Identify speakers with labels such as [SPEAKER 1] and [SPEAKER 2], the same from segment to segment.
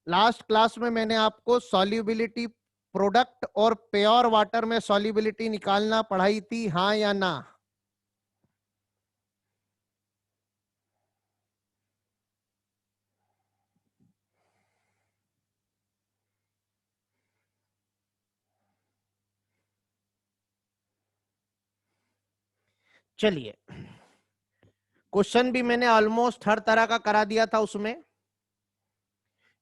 [SPEAKER 1] Last class में मैंने आपको सॉल्युबिलिटी प्रोडक्ट और प्योर वाटर में सॉल्युबिलिटी निकालना पढ़ाई थी, हाँ या ना? चलिए, क्वेश्चन भी मैंने ऑलमोस्ट हर तरह का करा दिया था, उसमें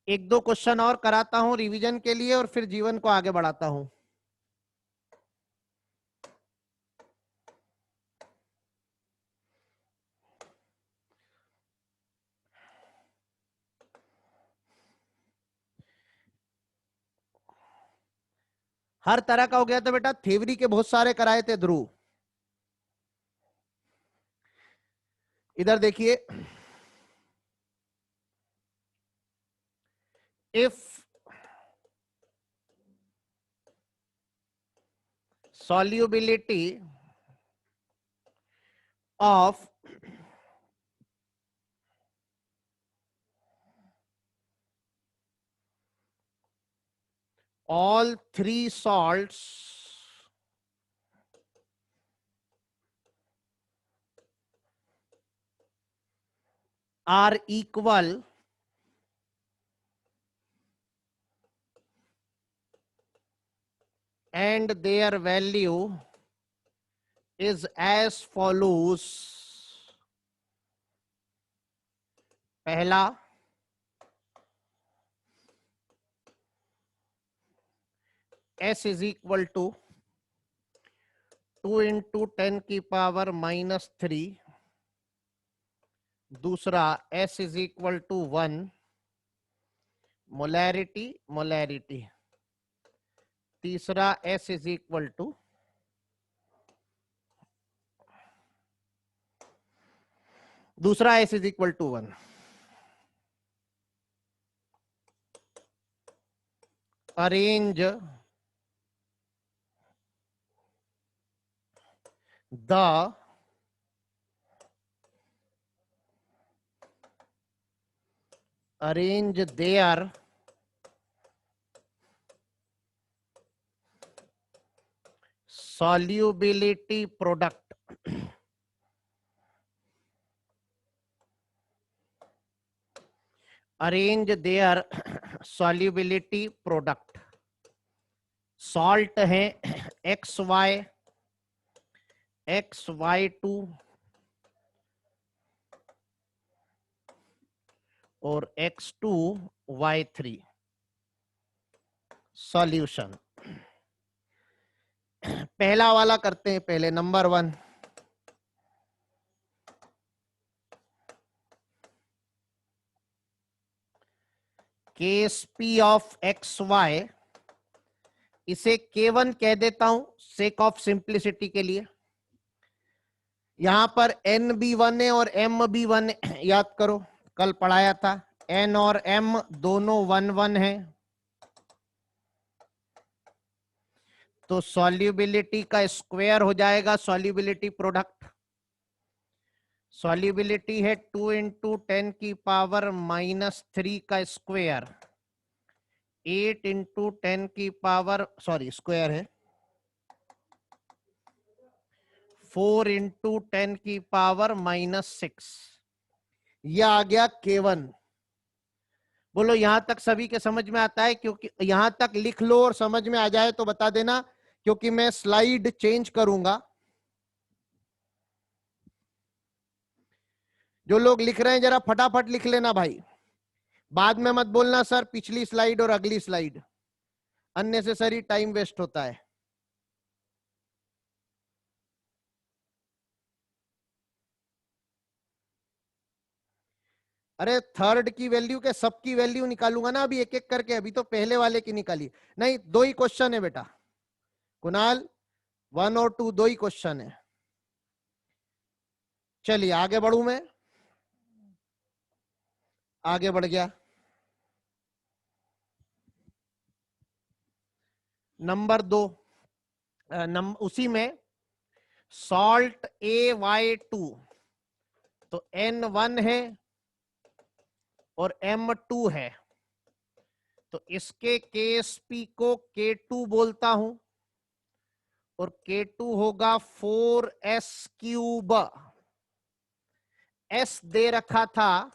[SPEAKER 1] एक दो क्वेश्चन और कराता हूं रिवीजन के लिए और फिर जीवन को आगे बढ़ाता हूं। हर तरह का हो गया था बेटा, थ्योरी के बहुत सारे कराए थे ध्रुव। इधर देखिए, if solubility of all three salts are equal and their value is as follows. पहला, S is equal to 2 into 10 की पावर -3। दूसरा, S is equal to 1, molarity molarity. तीसरा, S is equal to दूसरा S is equal to 1। Arrange the arrange their solubility product arrange their solubility product। Salt है XY2 और X2Y3। Solution पहला वाला करते हैं, पहले number 1। Case P of XY, इसे K1 कह देता हूं सेक ऑफ सिंप्लिसिटी के लिए। यहां पर NB1 है और MB1 याद करो, कल पढ़ाया था। N और M दोनों 1 है, तो सॉल्युबिलिटी का स्क्वायर हो जाएगा सॉल्युबिलिटी प्रोडक्ट। सॉल्युबिलिटी है 2 इंटू 10 की पावर -3 का स्क्वायर, 8 इंटू 10 की पावर स्क्वायर है 4 इंटू 10 की पावर -6। यह आ गया K1। बोलो यहां तक सभी के समझ में आता है? क्योंकि यहां तक लिख लो और समझ में आ जाए तो बता देना, क्योंकि मैं स्लाइड चेंज करूंगा। जो लोग लिख रहे हैं जरा फटाफट लिख लेना भाई, बाद में मत बोलना सर पिछली स्लाइड और अगली स्लाइड, अननेसेसरी टाइम वेस्ट होता है। अरे थर्ड की वैल्यू के सबकी वैल्यू निकालूंगा ना अभी एक एक करके, अभी तो पहले वाले की निकाली नहीं। 2 ही क्वेश्चन है बेटा कुणाल, 1 और 2 2 ही क्वेश्चन है। चलिए आगे बढ़ू, मैं आगे बढ़ गया। नंबर 2, उसी में सॉल्ट AY2, तो N1 है और M2 है, तो इसके KSP को K2 बोलता हूं और K2 होगा 4s क्यूब। S दे रखा था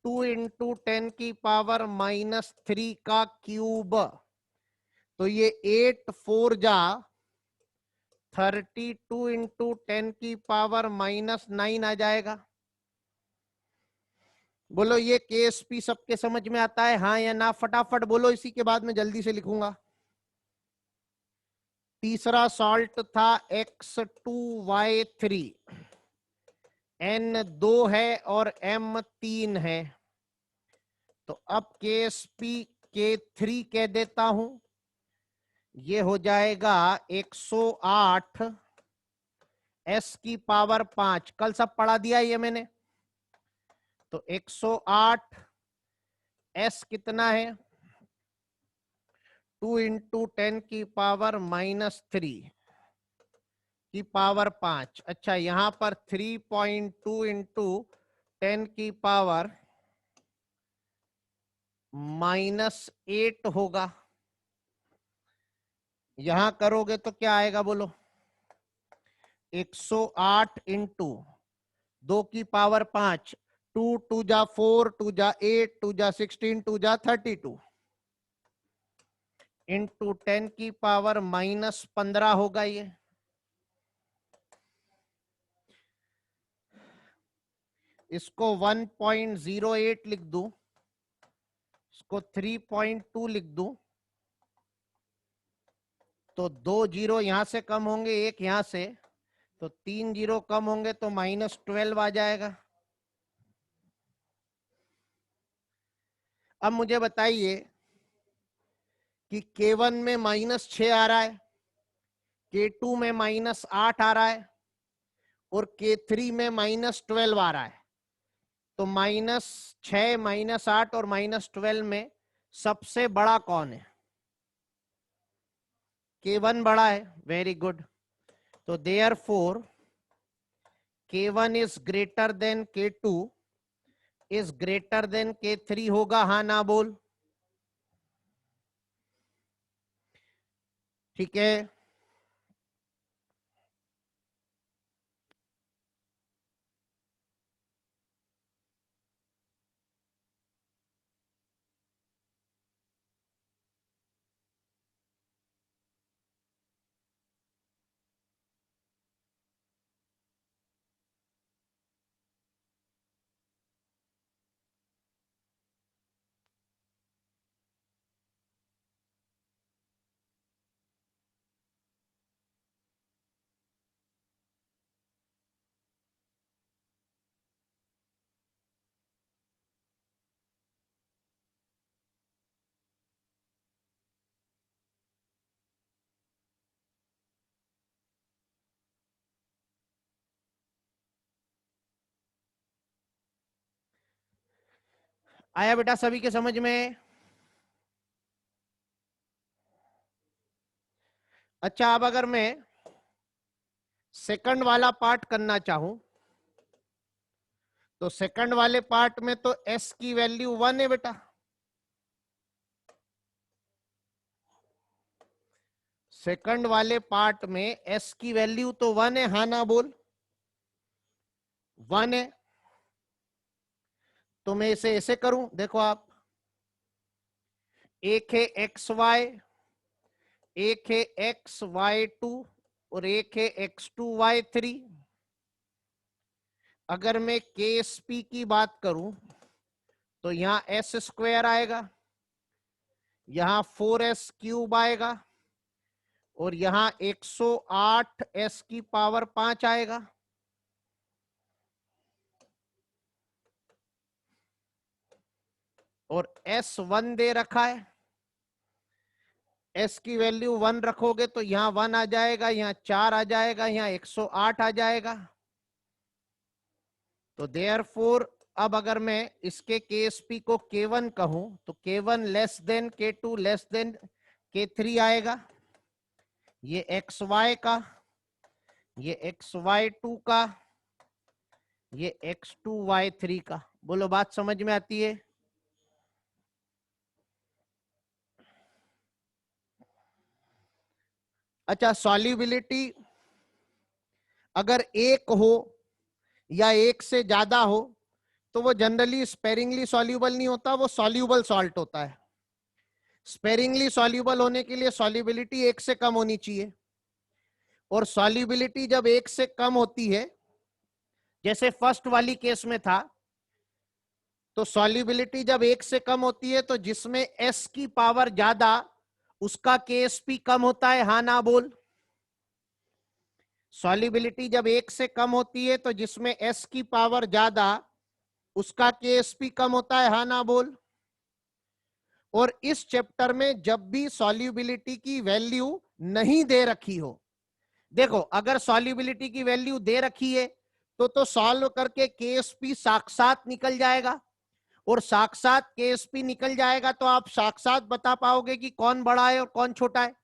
[SPEAKER 1] 2 इंटू 10⁻³ का क्यूब, तो ये 8 4 जा 32 इंटू 10⁻⁹ आ जाएगा। बोलो ये KSP सबके समझ में आता है, हाँ या ना? फटाफट बोलो, इसी के बाद में जल्दी से लिखूंगा। तीसरा सॉल्ट था X2Y3, N 2 है और M 3 है, तो अब KSP K3 कह देता हूं, ये हो जाएगा 108 S⁵ कल सब पढ़ा दिया ये मैंने। तो 108 S कितना है? 2 इंटू 10⁻³ अच्छा, यहां पर 3.2 इंटू 10⁻⁻8 होगा। यहां करोगे तो क्या आएगा बोलो? 108 इंटू 2⁵, 2 2 जा 4, 2 जा 8, 2 जा 16, 2 जा 32 इंटू 10⁻⁻15 होगा ये। इसको 1.08 लिख दूं, इसको 3.2 लिख दूं, तो 2 जीरो यहां से कम होंगे, एक यहां से, तो 3 जीरो कम होंगे तो -12 आ जाएगा। अब मुझे बताइए कि K1 में -6 आ रहा है, K2 में -8 आ रहा है और K3 में -12 आ रहा है, तो -6, -8 और -12 में सबसे बड़ा कौन है? K1 बड़ा है, वेरी गुड। तो therefore K1 is greater than K2 is greater than K3 होगा, हाँ ना बोल? ठीक है। आया बेटा सभी के समझ में? अच्छा, अब अगर मैं सेकंड वाला पार्ट करना चाहूं, तो सेकंड वाले पार्ट में तो S की वैल्यू 1 है बेटा। सेकंड वाले पार्ट में S की वैल्यू तो 1 है, हाँ ना बोल? 1 है, तो मैं इसे ऐसे करूं, देखो आप, एक है XY, एक है XY2 और एक है X2Y3। अगर मैं KSP की बात करूं तो यहां S² आएगा, यहां 4s³ आएगा और यहां 108 S⁵ आएगा। और S1 दे रखा है, S की वैल्यू 1 रखोगे तो यहां 1 आ जाएगा, यहां 4 आ जाएगा, यहां 108 आ जाएगा। तो देयरफॉर अब अगर मैं इसके KSP को K1 कहूं तो K1 less than K2 less than K3 आएगा। ये XY का, ये XY2 का, ये X2Y3 का। बोलो बात समझ में आती है? अच्छा, सॉल्युबिलिटी अगर एक हो या एक से ज्यादा हो तो वो जनरली स्पेरिंगली सॉल्यूबल नहीं होता, वो सॉल्यूबल सॉल्ट होता है। स्पेरिंगली सॉल्यूबल होने के लिए सॉल्युबिलिटी एक से कम होनी चाहिए, और सॉल्युबिलिटी जब एक से कम होती है, जैसे फर्स्ट वाली केस में था, तो सॉल्युबिलिटी जब एक से कम होती है तो जिसमें एस की पावर ज्यादा उसका केएसपी कम होता है, हाँ ना बोल। सॉल्युबिलिटी जब एक से कम होती है तो जिसमें एस की पावर ज्यादा उसका केएसपी कम होता है, हाँ ना बोल। और इस चैप्टर में जब भी सॉल्युबिलिटी की वैल्यू नहीं दे रखी हो, देखो अगर सॉल्युबिलिटी की वैल्यू दे रखी है तो सॉल्व करके केएसपी साक्षात निकल जाएगा, और साक्षात केएसपी निकल जाएगा तो आप साक्षात बता पाओगे कि कौन बड़ा है और कौन छोटा है।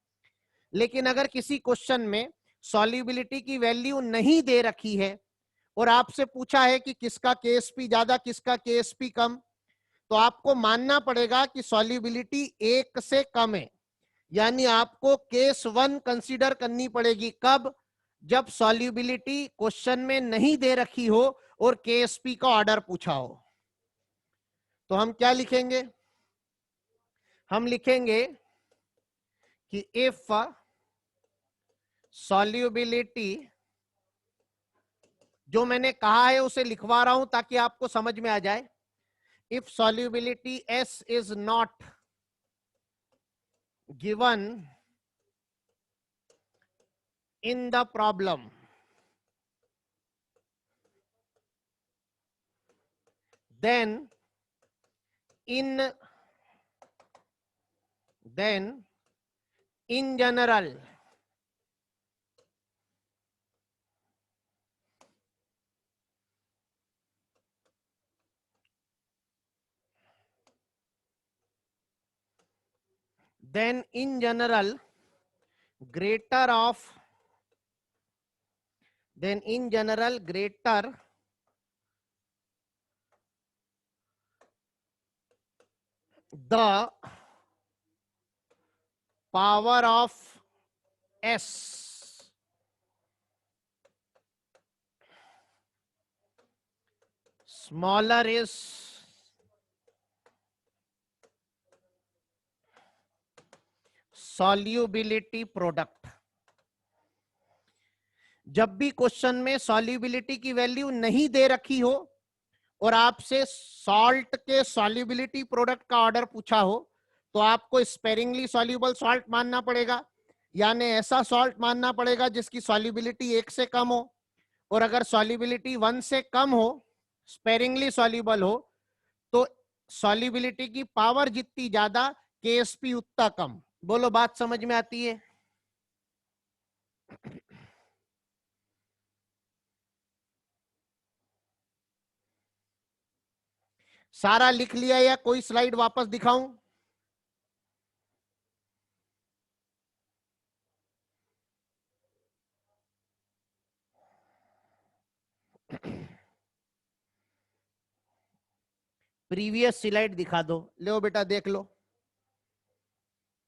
[SPEAKER 1] लेकिन अगर किसी क्वेश्चन में सॉल्युबिलिटी की वैल्यू नहीं दे रखी है और आपसे पूछा है कि किसका केएसपी ज्यादा किसका केएसपी कम, तो आपको मानना पड़ेगा कि सॉल्युबिलिटी एक से कम है, यानी आपको केस 1 कंसीडर करनी पड़ेगी। कब? जब सॉल्युबिलिटी क्वेश्चन में नहीं दे रखी हो और केएसपी का ऑर्डर पूछा हो। तो हम क्या लिखेंगे? हम लिखेंगे कि इफ सॉल्युबिलिटी, जो मैंने कहा है उसे लिखवा रहा हूं ताकि आपको समझ में आ जाए। If solubility S is not given in the problem, then in then in general then in general greater of then in general greater the power of s smaller is solubility product। जब भी question में solubility की value नहीं दे रखी हो और आपसे salt के सॉल्युबिलिटी प्रोडक्ट का ऑर्डर पूछा हो, तो आपको स्पेरिंगली सॉल्युबल सॉल्ट मानना पड़ेगा, यानी ऐसा सॉल्ट मानना पड़ेगा जिसकी सॉल्युबिलिटी एक से कम हो। और अगर सॉल्युबिलिटी 1 से कम हो, स्पेरिंगली सॉल्युबल हो, तो सॉल्युबिलिटी की पावर जितनी ज्यादा केएसपी उतना कम। बोलो बात समझ में आती है? सारा लिख लिया या कोई स्लाइड वापस दिखाऊं? प्रीवियस स्लाइड दिखा दो, लो बेटा देख लो।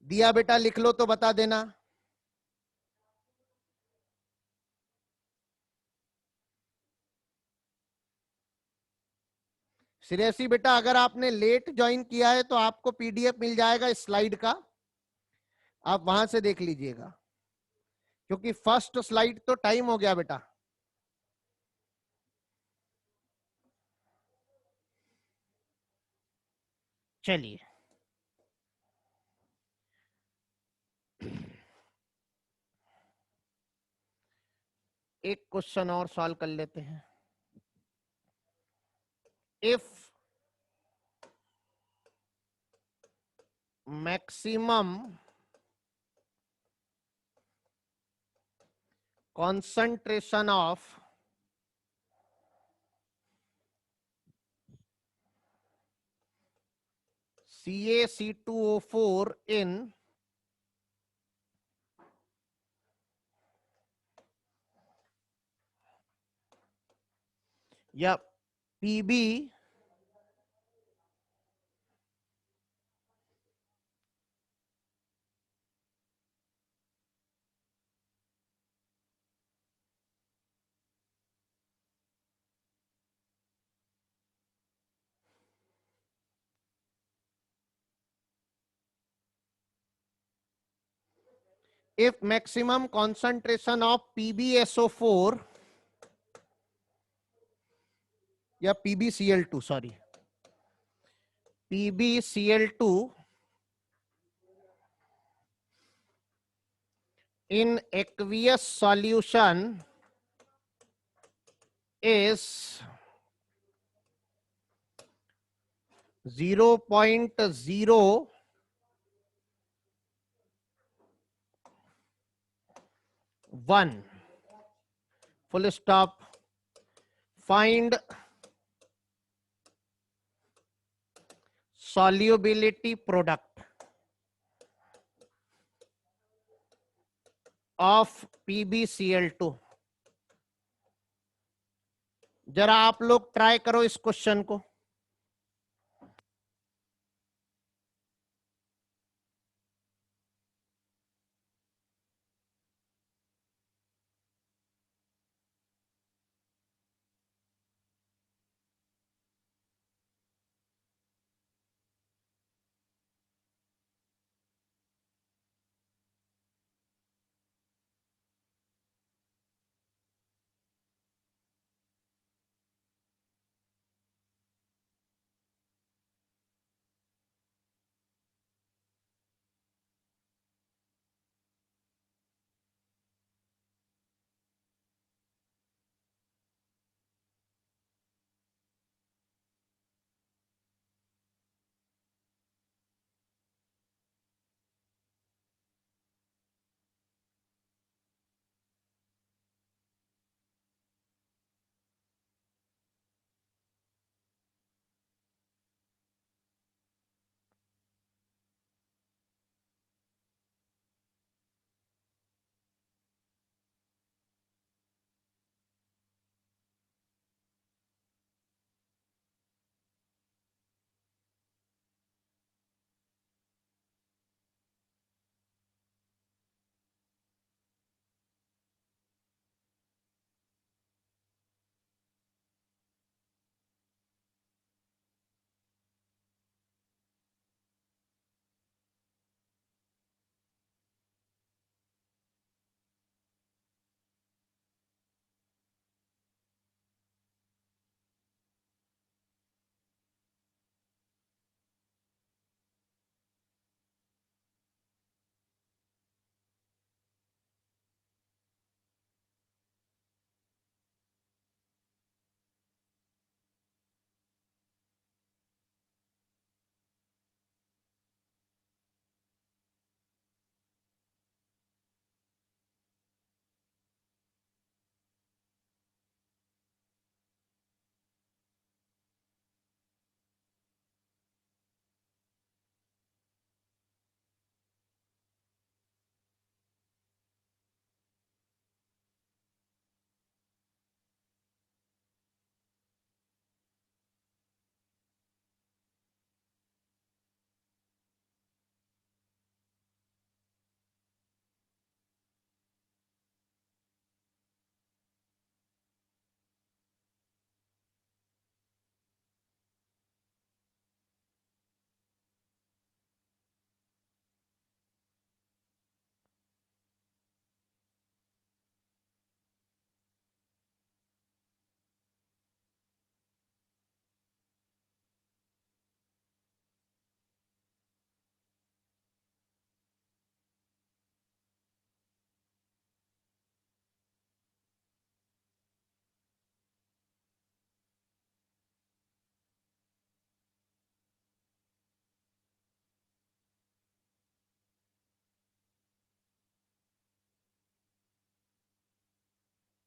[SPEAKER 1] दिया बेटा, लिख लो तो बता देना। श्रेयसी बेटा, अगर आपने लेट ज्वाइन किया है तो आपको पीडीएफ मिल जाएगा इस स्लाइड का, आप वहां से देख लीजिएगा, क्योंकि फर्स्ट स्लाइड तो टाइम हो गया बेटा। चलिए एक क्वेश्चन और सॉल्व कर लेते हैं। If maximum concentration of CaC2O4 in या Pb if maximum concentration of PbSO4 या PbCl2 sorry PbCl2 in aqueous solution is 0.01 full stop. Find solubility product of PbCl2. जरा आप लोग ट्राई करो इस क्वेश्चन को.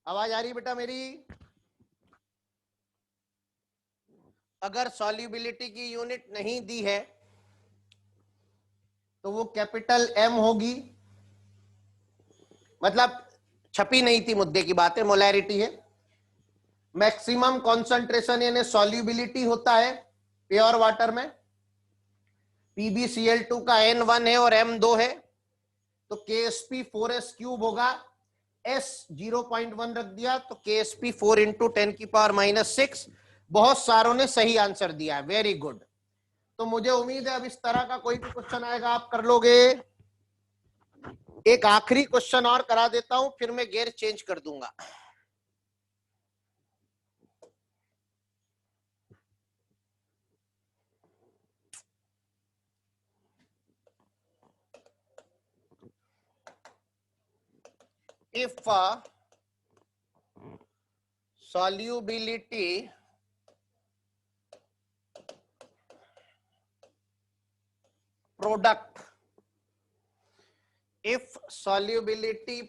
[SPEAKER 1] आवाज आ रही बेटा मेरी? अगर सॉल्युबिलिटी की यूनिट नहीं दी है तो वो कैपिटल एम होगी, मतलब छपी नहीं थी, मुद्दे की बात है, मोलैरिटी है. मैक्सिमम कॉन्सेंट्रेशन यानी सॉल्युबिलिटी होता है प्योर वाटर में. PbCl2 का N1 है और M2 है, तो KsP4s³ होगा. S 0.1 रख दिया तो KsP4 इंटू 10⁻⁻⁶. बहुत सारों ने सही आंसर दिया है, वेरी गुड. तो मुझे उम्मीद है अब इस तरह का कोई भी क्वेश्चन आएगा आप कर लोगे. एक आखिरी क्वेश्चन और करा देता हूं, फिर मैं गियर चेंज कर दूंगा। If solubility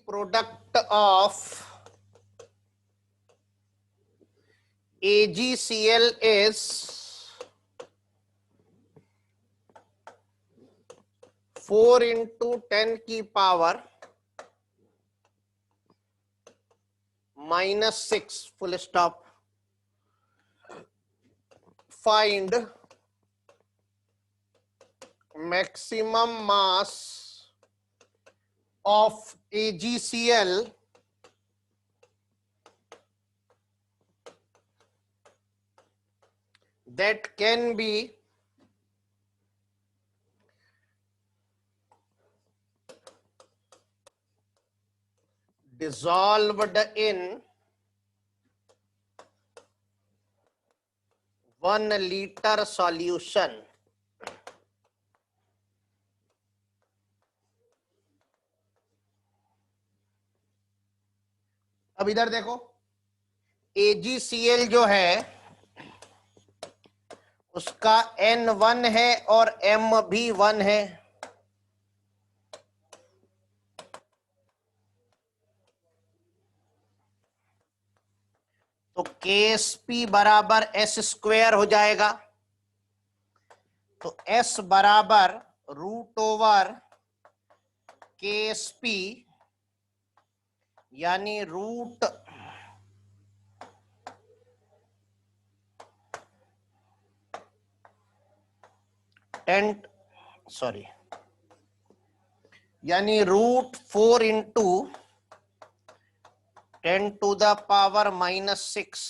[SPEAKER 1] product of AgCl is 4 into 10 की power -6 full stop, find maximum mass of AgCl that can be dissolved in 1 liter solution. अब इधर देखो, AgCl जो है उसका N1 है और M भी 1 है। तो KSP बराबर S² हो जाएगा। तो S बराबर √ओवर KSP यानी √4 इंटू 10⁻⁻6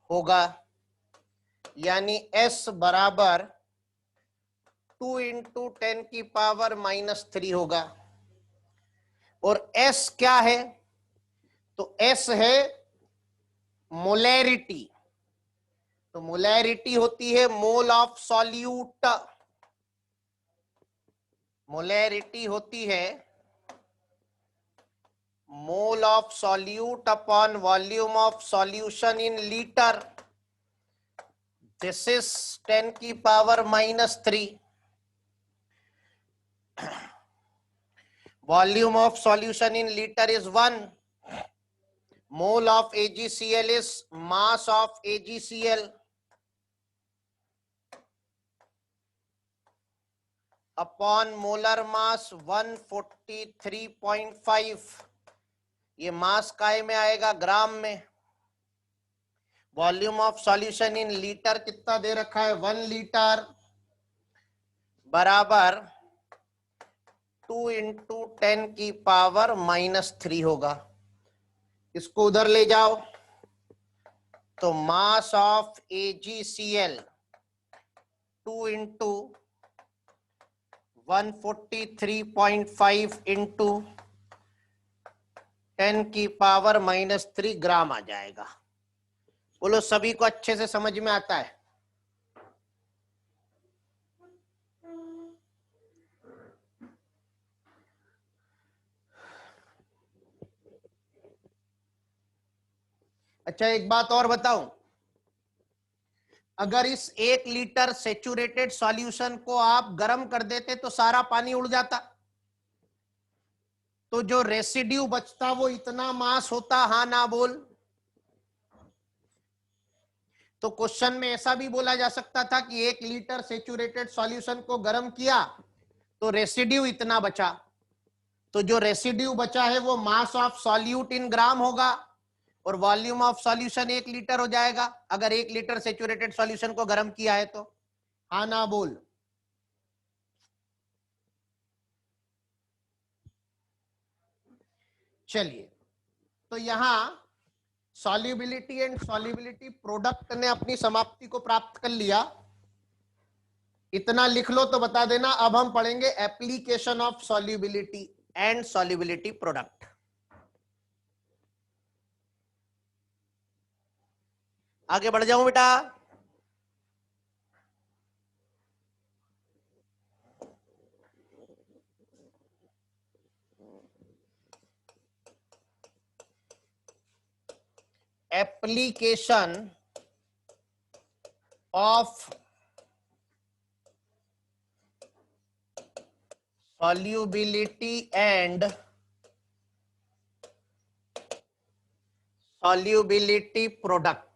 [SPEAKER 1] होगा, यानी S बराबर 2 इंटू 10⁻³ होगा। और S क्या है? तो S है मोलैरिटी। तो मोलैरिटी होती है मोल ऑफ सॉल्यूट, मोलैरिटी होती है mole of solute upon volume of solution in litre. This is 10⁻³ volume of solution in liter is 1. Mole of AgCl is mass of AgCl upon molar mass 143.5। ये मास काय में आएगा? ग्राम में। Volume of solution in litre कितना दे रखा है? 1 litre बराबर 2 into 10⁻³ होगा। इसको उधर ले जाओ तो mass of AgCl 2 into 143.5 into 10⁻³ ग्राम आ जाएगा। बोलो सभी को अच्छे से समझ में आता है? अच्छा, एक बात और बताऊं, अगर इस 1 लीटर सेचुरेटेड सॉल्यूशन को आप गर्म कर देते तो सारा पानी उड़ जाता, तो जो रेसिड्यू बचता वो इतना मास होता, हाँ ना बोल? तो क्वेश्चन में ऐसा भी बोला जा सकता था कि 1 लीटर सेचुरेटेड सॉल्यूशन को गर्म किया तो रेसिड्यू इतना बचा, तो जो रेसिड्यू बचा है वो मास ऑफ सॉल्यूट इन ग्राम होगा और वॉल्यूम ऑफ सॉल्यूशन 1 लीटर हो जाएगा, अगर 1 लीटर सेचुरेटेड सॉल्यूशन को गर्म किया है तो। हाँ ना बोल? चलिए, तो यहां सॉल्युबिलिटी एंड सॉल्युबिलिटी प्रोडक्ट ने अपनी समाप्ति को प्राप्त कर लिया। इतना लिख लो तो बता देना। अब हम पढ़ेंगे application of solubility and solubility product. आगे बढ़ जाऊं बेटा? Application of solubility and solubility product.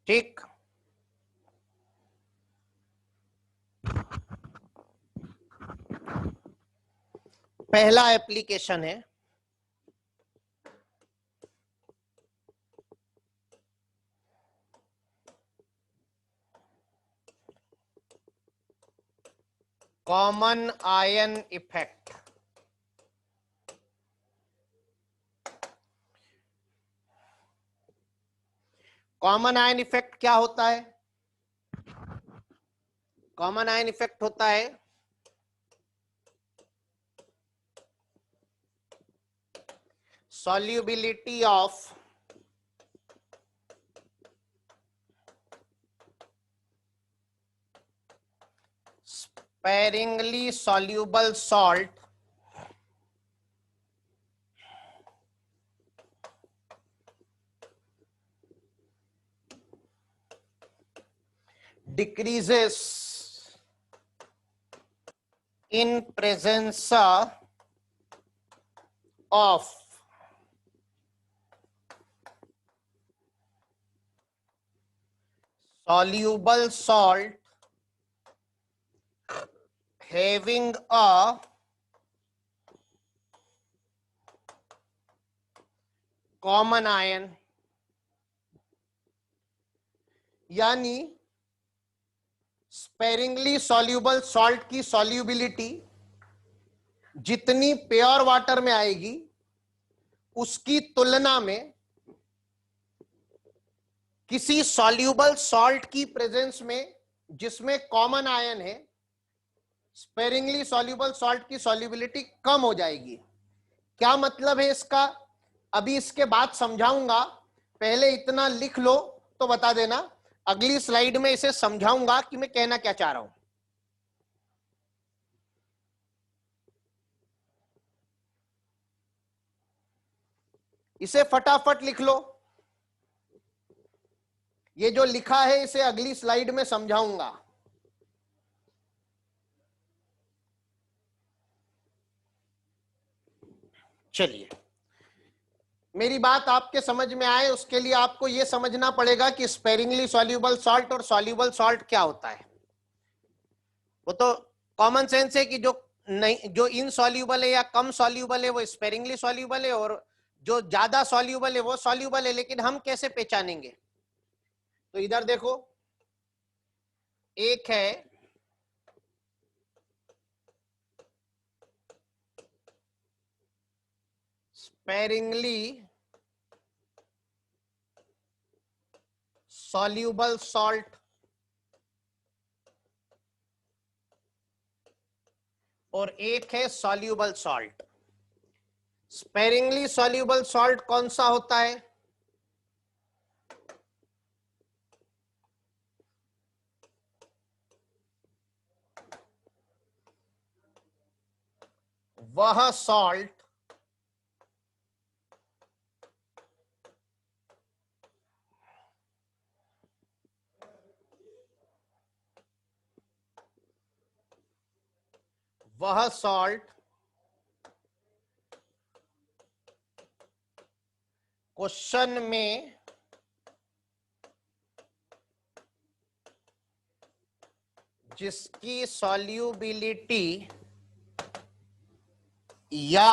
[SPEAKER 1] ठीक, पहला एप्लीकेशन है common ion effect. Common ion effect क्या होता है? कॉमन आयन इफेक्ट होता है solubility of sparingly soluble salt decreases in presence of soluble salt having a common ion। यानी sparingly soluble salt की सॉल्युबिलिटी जितनी प्योर वाटर में आएगी उसकी तुलना में किसी सॉल्यूबल सॉल्ट की प्रेजेंस में जिसमें कॉमन आयन है, स्पेरिंगली सॉल्यूबल सॉल्ट की सॉल्युबिलिटी कम हो जाएगी। क्या मतलब है इसका? अभी इसके बाद समझाऊंगा, पहले इतना लिख लो तो बता देना। अगली स्लाइड में इसे समझाऊंगा कि मैं कहना क्या चाह रहा हूं। इसे फटाफट लिख लो। ये जो लिखा है इसे अगली स्लाइड में समझाऊंगा। चलिए, मेरी बात आपके समझ में आए उसके लिए आपको यह समझना पड़ेगा कि स्पेरिंगली सॉल्यूबल सॉल्ट और सॉल्यूबल सॉल्ट क्या होता है। वो तो कॉमन सेंस है कि जो नहीं, जो इनसॉल्यूबल है या कम सॉल्यूबल है वो स्पेरिंगली सॉल्यूबल है, और जो ज्यादा सॉल्यूबल है वो सॉल्यूबल है। लेकिन हम कैसे पहचानेंगे? तो इधर देखो, एक है स्पेरिंगली सॉल्यूबल सॉल्ट और एक है soluble salt. Sparingly soluble salt कौन सा होता है? वह सॉल्ट वह सॉल्ट क्वेश्चन में जिसकी सॉल्युबिलिटी या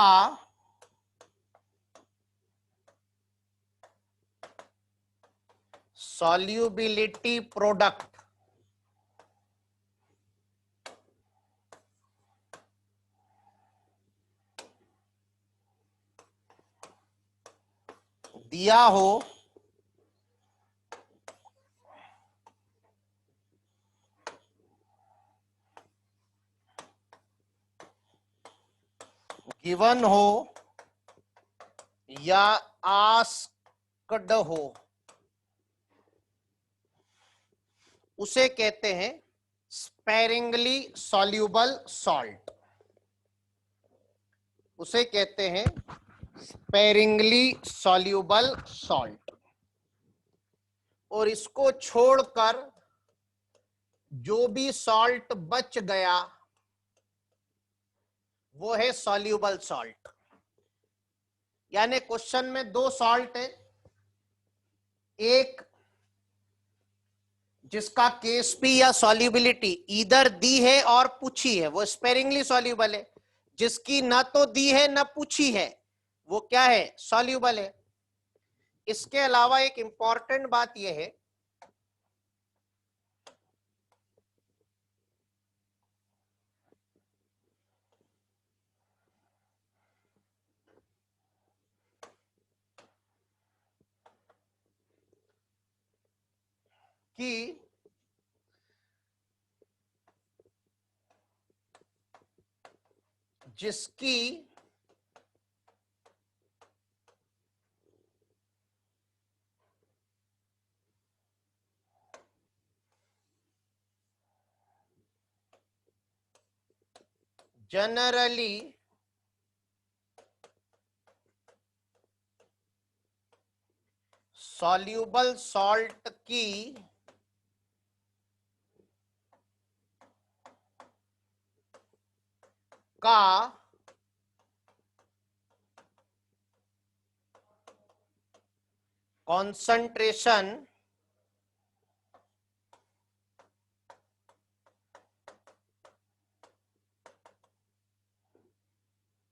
[SPEAKER 1] सॉल्युबिलिटी प्रोडक्ट दिया हो गिवन हो या आस्क्ड हो, उसे कहते हैं स्पेरिंगली सॉल्यूबल सॉल्ट। उसे कहते हैं स्पेरिंगली सॉल्यूबल सॉल्ट। और इसको छोड़कर जो भी सॉल्ट बच गया वो है सॉल्यूबल सॉल्ट। यानी क्वेश्चन में दो सॉल्ट है, एक जिसका केएसपी या सॉल्युबिलिटी इधर दी है और पूछी है, वो स्पेरिंगली सॉल्यूबल है। जिसकी ना तो दी है ना पूछी है, वो क्या है, सॉल्यूबल है। इसके अलावा एक इंपॉर्टेंट बात यह है कि जिसकी जनरली सॉल्यूबल सॉल्ट की का कॉन्सेंट्रेशन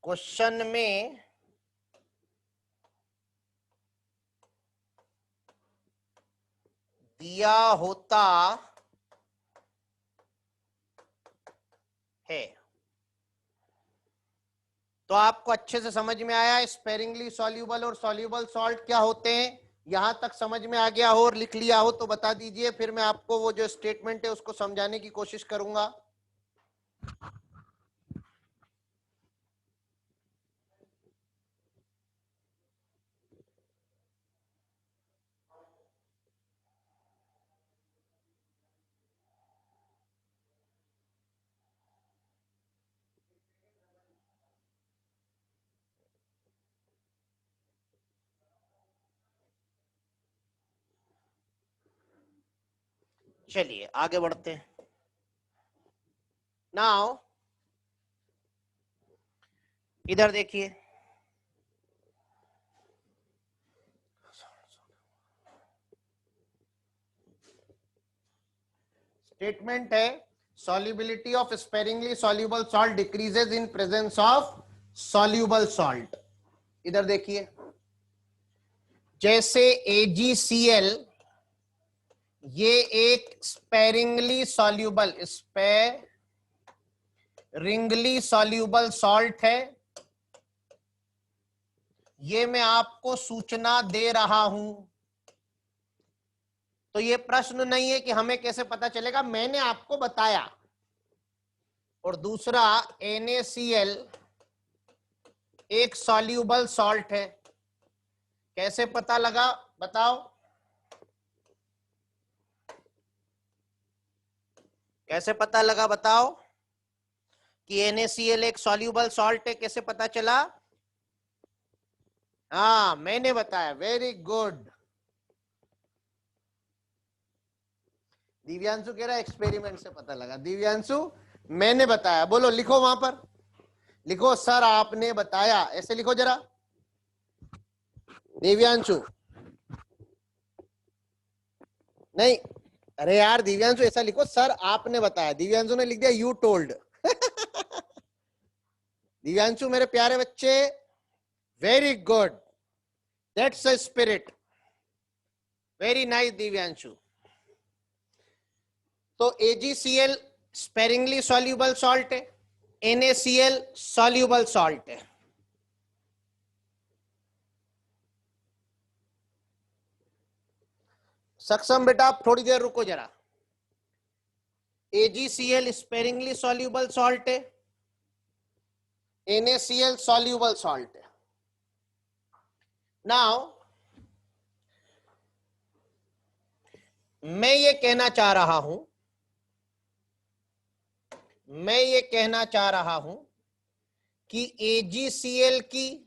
[SPEAKER 1] क्वेश्चन में दिया होता है। तो आपको अच्छे से समझ में आया स्पेरिंगली सॉल्यूबल और सॉल्यूबल सॉल्ट क्या होते हैं? यहां तक समझ में आ गया हो और लिख लिया हो तो बता दीजिए, फिर मैं आपको वो जो स्टेटमेंट है उसको समझाने की कोशिश करूंगा। चलिए आगे बढ़ते हैं। नाउ इधर देखिए, स्टेटमेंट है solubility of sparingly soluble salt decreases in presence of soluble salt। इधर देखिए, जैसे AgCl ये एक स्पेरिंगली सॉल्यूबल सॉल्ट है। ये मैं आपको सूचना दे रहा हूं, तो ये प्रश्न नहीं है कि हमें कैसे पता चलेगा, मैंने आपको बताया। और दूसरा NaCl एक सॉल्यूबल सॉल्ट है, कैसे पता लगा बताओ, कैसे पता लगा बताओ कि NaCl एक सॉल्यूबल सॉल्ट है, कैसे पता चला? हाँ मैंने बताया, वेरी गुड। दिव्यांशु कह रहा है एक्सपेरिमेंट से पता लगा। दिव्यांशु मैंने बताया, बोलो, लिखो वहां पर, लिखो सर आपने बताया, ऐसे लिखो जरा। दिव्यांशु नहीं, अरे यार दिव्यांशु ऐसा लिखो, सर आपने बताया। दिव्यांशु ने लिख दिया यू टोल्ड। दिव्यांशु मेरे प्यारे बच्चे, very good, that's a spirit, very nice Divyanshu. तो AgCl स्पेरिंगली सॉल्यूबल सॉल्ट है, NaCl सॉल्यूबल सॉल्ट है। सक्षम बेटा आप थोड़ी देर रुको जरा। AgCl स्पेरिंगली सॉल्यूबल सॉल्ट है, NaCl सॉल्यूबल सॉल्ट है। नाउ मैं ये कहना चाह रहा हूं, कि AgCl की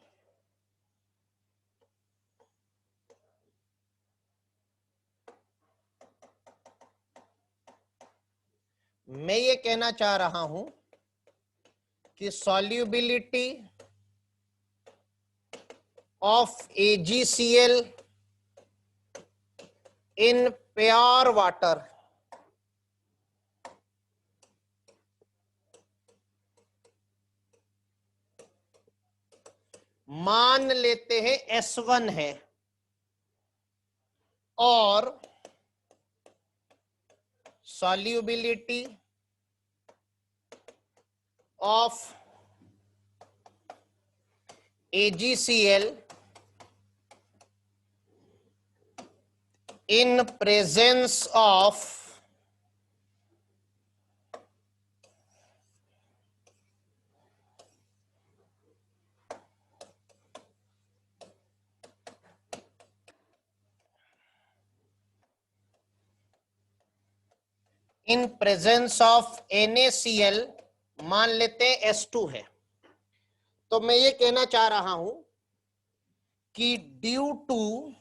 [SPEAKER 1] कि solubility of AgCl in pure water मान लेते हैं S1 है, और solubility of AgCl in presence of NaCl मान लेते हैं S2 है। तो मैं ये कहना चाह रहा हूं कि due to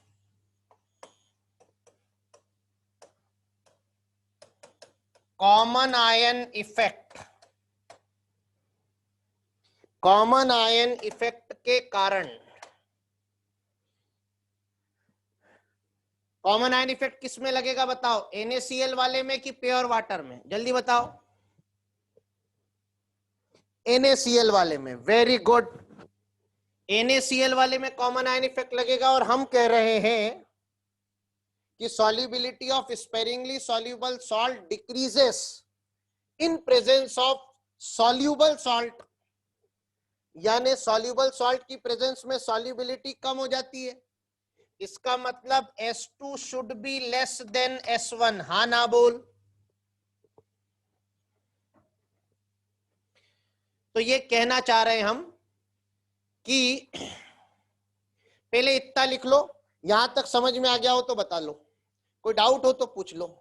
[SPEAKER 1] common ion effect के कारण, कॉमन आयन इफेक्ट किस में लगेगा बताओ, NaCl वाले में कि प्योर वाटर में, जल्दी बताओ। NaCl वाले में, वेरी गुड। NaCl वाले में कॉमन आयन इफेक्ट लगेगा, और हम कह रहे हैं कि solubility of sparingly soluble salt decreases in presence of soluble salt, यानी soluble salt की प्रेजेंस में solubility कम हो जाती है। इसका मतलब S2 should be less than S1, हाँ ना बोल। तो ये कहना चाह रहे हैं हम कि पहले इतना लिख लो, यहां तक समझ में आ गया हो तो बता लो, कोई डाउट हो तो पूछ लो।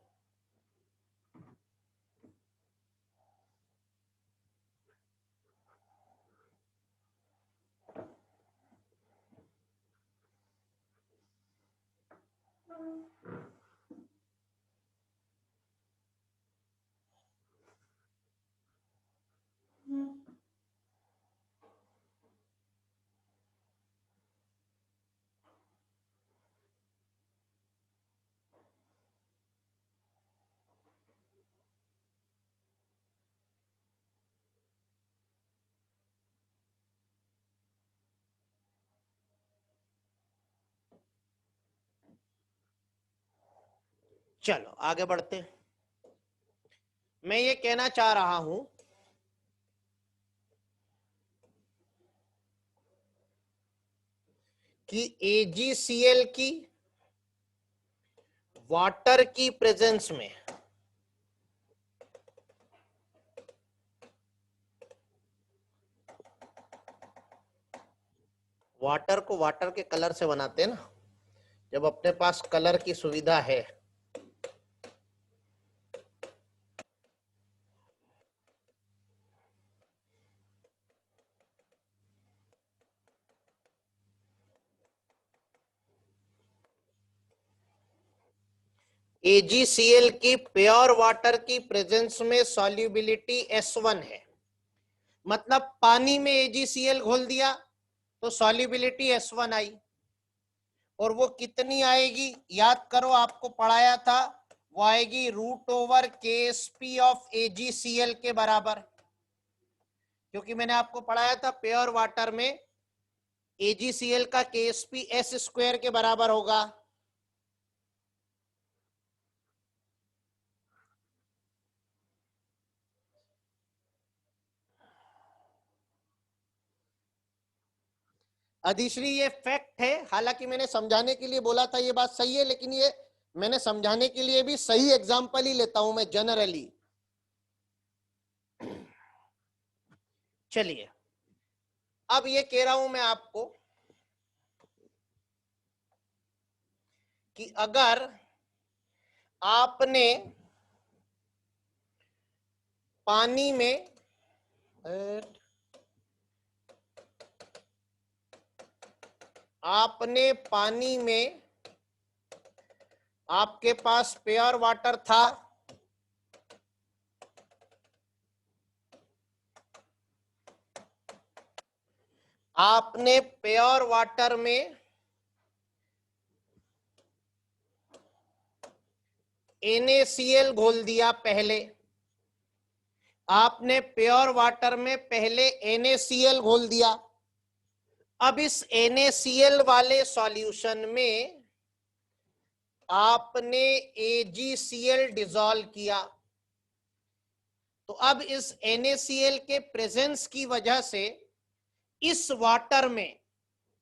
[SPEAKER 1] चलो आगे बढ़ते हैं। मैं ये कहना चाह रहा हूं कि AgCl की वाटर की प्रेजेंस में वाटर को वाटर के कलर से बनाते हैं ना, जब अपने पास कलर की सुविधा है, AgCl की प्योर वाटर की प्रेजेंस में सॉल्युबिलिटी S1 है, मतलब पानी में AgCl घोल दिया तो सॉल्युबिलिटी S1 आई, और वो कितनी आएगी याद करो, आपको पढ़ाया था, वो आएगी √KSP ऑफ AgCl के बराबर, क्योंकि मैंने आपको पढ़ाया था प्योर वाटर में AgCl का KSP S² के बराबर होगा। अधिश्री ये फैक्ट है, हालांकि मैंने समझाने के लिए बोला था ये बात सही है, लेकिन ये मैंने समझाने के लिए भी सही एग्जांपल ही लेता हूं मैं जनरली। चलिए, अब ये कह रहा हूं मैं आपको कि अगर आपने पानी में आपके पास प्योर वाटर था, आपने प्योर वाटर में NaCl घोल दिया। पहले आपने प्योर वाटर में पहले NaCl घोल दिया। अब इस NaCl वाले सॉल्यूशन में आपने AgCl डिसॉल्व किया। तो अब इस NaCl के प्रेजेंस की वजह से इस वाटर में,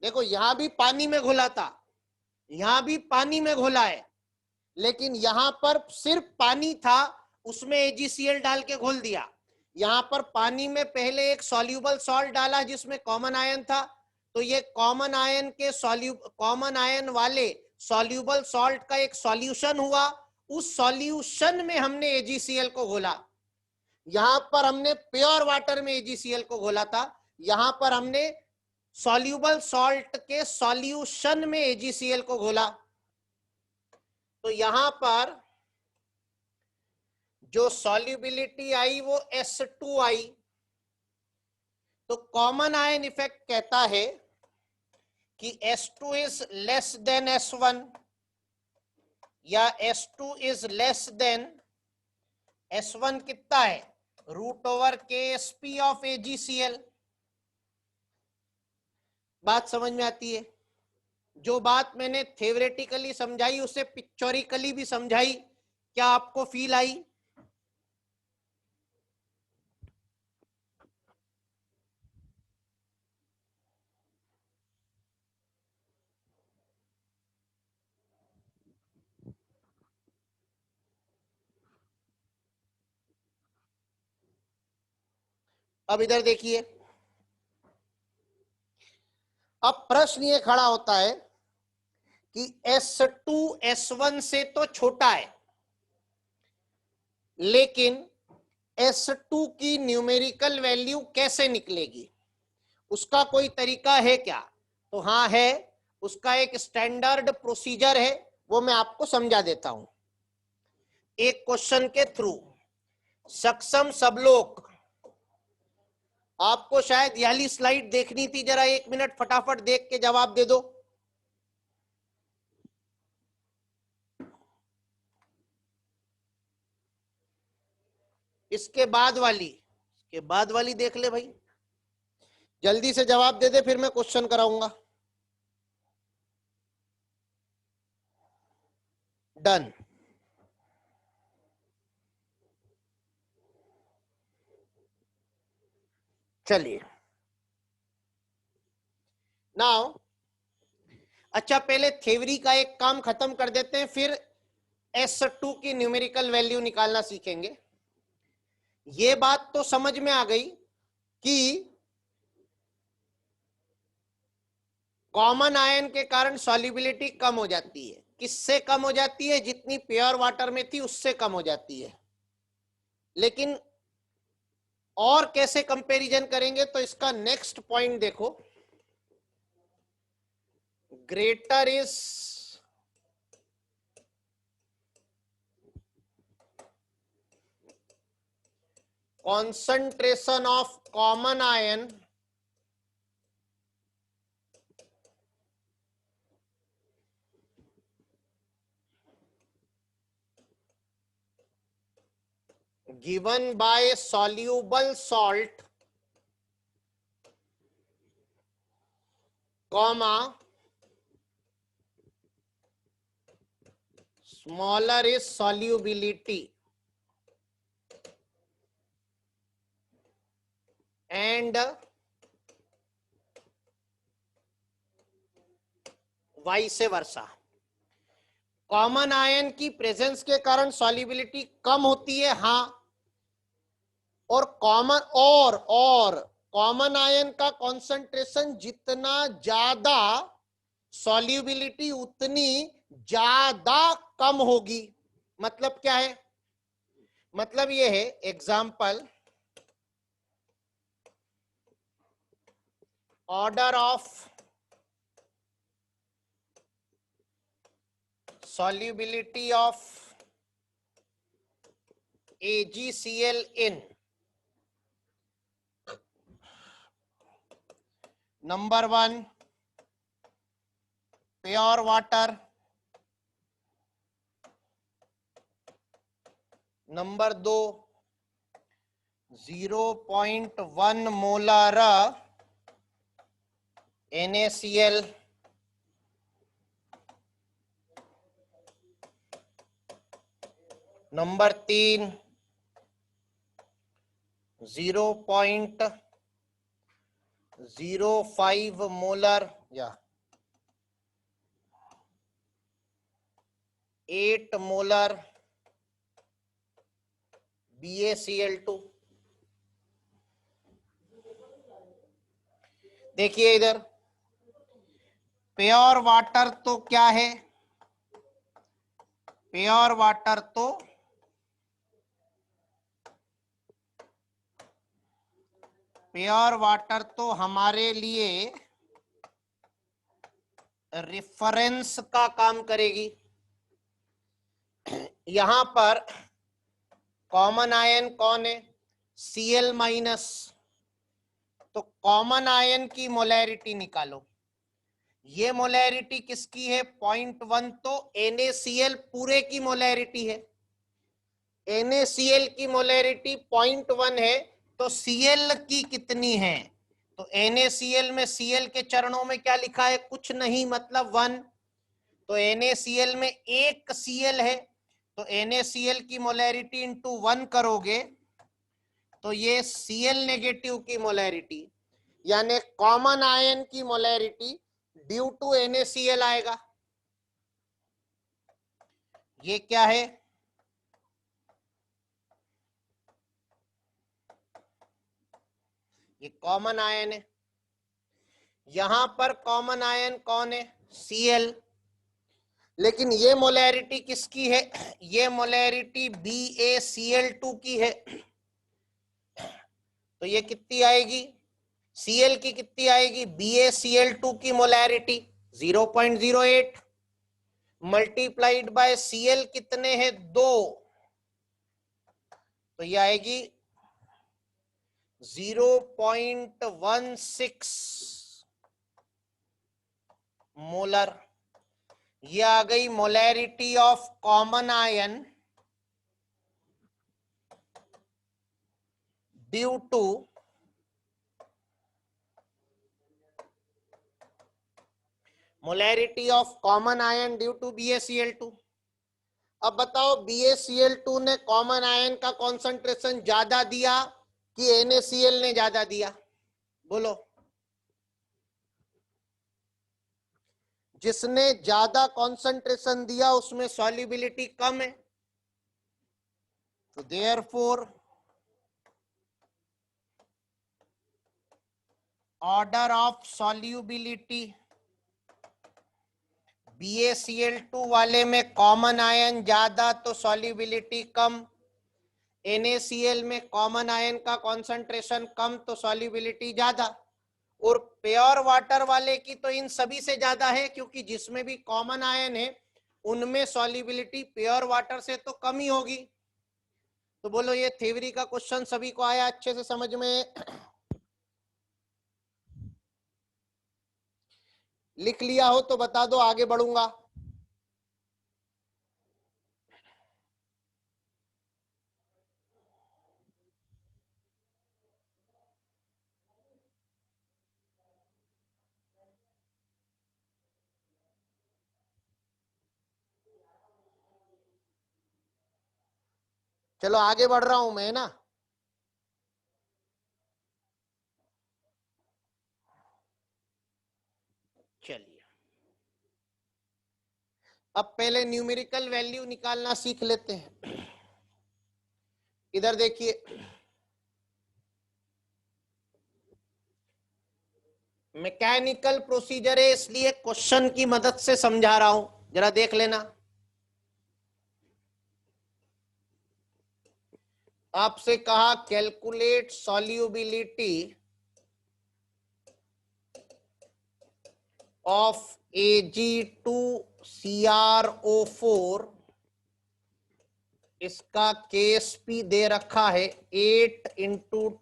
[SPEAKER 1] देखो यहां भी पानी में घोला था, यहां भी पानी में घोला है, लेकिन यहां पर सिर्फ पानी था, उसमें AgCl डाल के घोल दिया। यहां पर पानी में पहले एक सॉल्यूबल सॉल्ट डाला जिसमें कॉमन आयन था, तो ये कॉमन आयन वाले सॉल्यूबल सॉल्ट का एक सॉल्यूशन हुआ। उस सॉल्यूशन में हमने AgCl को घोला। यहां पर हमने प्योर वाटर में AgCl को घोला था, यहां पर हमने सॉल्यूबल सॉल्ट के सॉल्यूशन में AgCl को घोला। तो यहां पर जो सॉल्युबिलिटी आई वो S2 आई। तो कॉमन आयन इफेक्ट कहता है कि S2 is less than S1 या S2 is less than S1 कितना है, √KSP ऑफ AgCl। बात समझ में आती है? जो बात मैंने थ्योरेटिकली समझाई उसे पिक्चोरिकली भी समझाई, क्या आपको फील आई? अब इधर देखिए, अब प्रश्न ये खड़ा होता है कि S2 S1 से तो छोटा है, लेकिन S2 की न्यूमेरिकल वैल्यू कैसे निकलेगी, उसका कोई तरीका है क्या? तो हाँ है, उसका एक स्टैंडर्ड प्रोसीजर है, वो मैं आपको समझा देता हूं एक क्वेश्चन के थ्रू। सक्षम सब लोग, आपको शायद ये वाली स्लाइड देखनी थी, जरा 1 मिनट फटाफट देख के जवाब दे दो। इसके बाद वाली देख ले भाई, जल्दी से जवाब दे दे, फिर मैं क्वेश्चन कराऊंगा। डन। चलिए नाउ, अच्छा पहले थ्योरी का एक काम खत्म कर देते हैं, फिर S2 की न्यूमेरिकल वैल्यू निकालना सीखेंगे। ये बात तो समझ में आ गई कि कॉमन आयन के कारण सॉल्युबिलिटी कम हो जाती है। किससे कम हो जाती है? जितनी प्योर वाटर में थी उससे कम हो जाती है। लेकिन और कैसे कंपैरिजन करेंगे, तो इसका नेक्स्ट पॉइंट देखो, greater is concentration of common ion given by soluble salt, comma smaller is solubility and vice versa। Common ion की प्रेजेंस के कारण सॉल्युबिलिटी कम होती है, हाँ। और कॉमन आयन का कॉन्सेंट्रेशन जितना ज्यादा, सॉल्युबिलिटी उतनी ज्यादा कम होगी। मतलब क्या है? मतलब ये है, example, order of solubility of AgCl in number 1 pure water, number 2 0.1 molar NaCl, number 3 0.05 molar या 8 मोलर BaCl2। देखिए इधर, प्योर वाटर तो क्या है? प्योर वाटर तो हमारे लिए रेफरेंस का काम करेगी। यहां पर कॉमन आयन कौन है? Cl minus. तो कॉमन आयन की मोलैरिटी निकालो। ये मोलैरिटी किसकी है? 0.1। तो NaCl पूरे की मोलैरिटी है। NaCl की मोलैरिटी 0.1 है, तो Cl की कितनी है? तो NaCl में Cl के चरणों में क्या लिखा है? कुछ नहीं, मतलब 1। तो NaCl में एक Cl है, तो NaCl की मोलैरिटी इंटू 1 करोगे तो ये Cl नेगेटिव की मोलैरिटी, यानी कॉमन आयन की मोलैरिटी ड्यू टू NaCl आएगा। ये क्या है? ये कॉमन आयन है। यहां पर कॉमन आयन कौन है? Cl। लेकिन ये मोलैरिटी किसकी है? ये मोलैरिटी BaCl2 की है। तो ये कितनी आएगी? Cl की कितनी आएगी? BaCl2 की मोलैरिटी 0.08 मल्टीप्लाइड बाय Cl कितने हैं? 2। तो ये आएगी 0.16 मोलर। ये आ गई molarity of common ion due to molarity of common ion due to BaCl2। अब बताओ, BaCl2 ने कॉमन आयन का कॉन्सेंट्रेशन ज्यादा दिया कि NaCl ने ज्यादा दिया? बोलो। जिसने ज्यादा कॉन्सेंट्रेशन दिया उसमें सॉल्युबिलिटी कम है, तो therefore order of solubility BaCl2 वाले में कॉमन आयन ज्यादा तो सॉल्युबिलिटी कम, NaCl में कॉमन आयन का कॉन्सेंट्रेशन कम तो सॉल्युबिलिटी ज्यादा। और प्योर वाटर वाले की तो इन सभी से ज्यादा है, क्योंकि जिसमें भी कॉमन आयन है उनमें सॉल्युबिलिटी प्योर वाटर से तो कम ही होगी। तो बोलो, ये थ्योरी का क्वेश्चन सभी को आया अच्छे से समझ में? लिख लिया हो तो बता दो, आगे बढ़ूंगा। चलो आगे बढ़ रहा हूं मैं ना। चलिए, अब पहले न्यूमेरिकल वैल्यू निकालना सीख लेते हैं। इधर देखिए, मैकेनिकल प्रोसीजर है इसलिए क्वेश्चन की मदद से समझा रहा हूं, जरा देख लेना। आपसे कहा कैलकुलेट सॉल्युबिलिटी ऑफ Ag2CrO4, इसका केएसपी दे रखा है 8 ×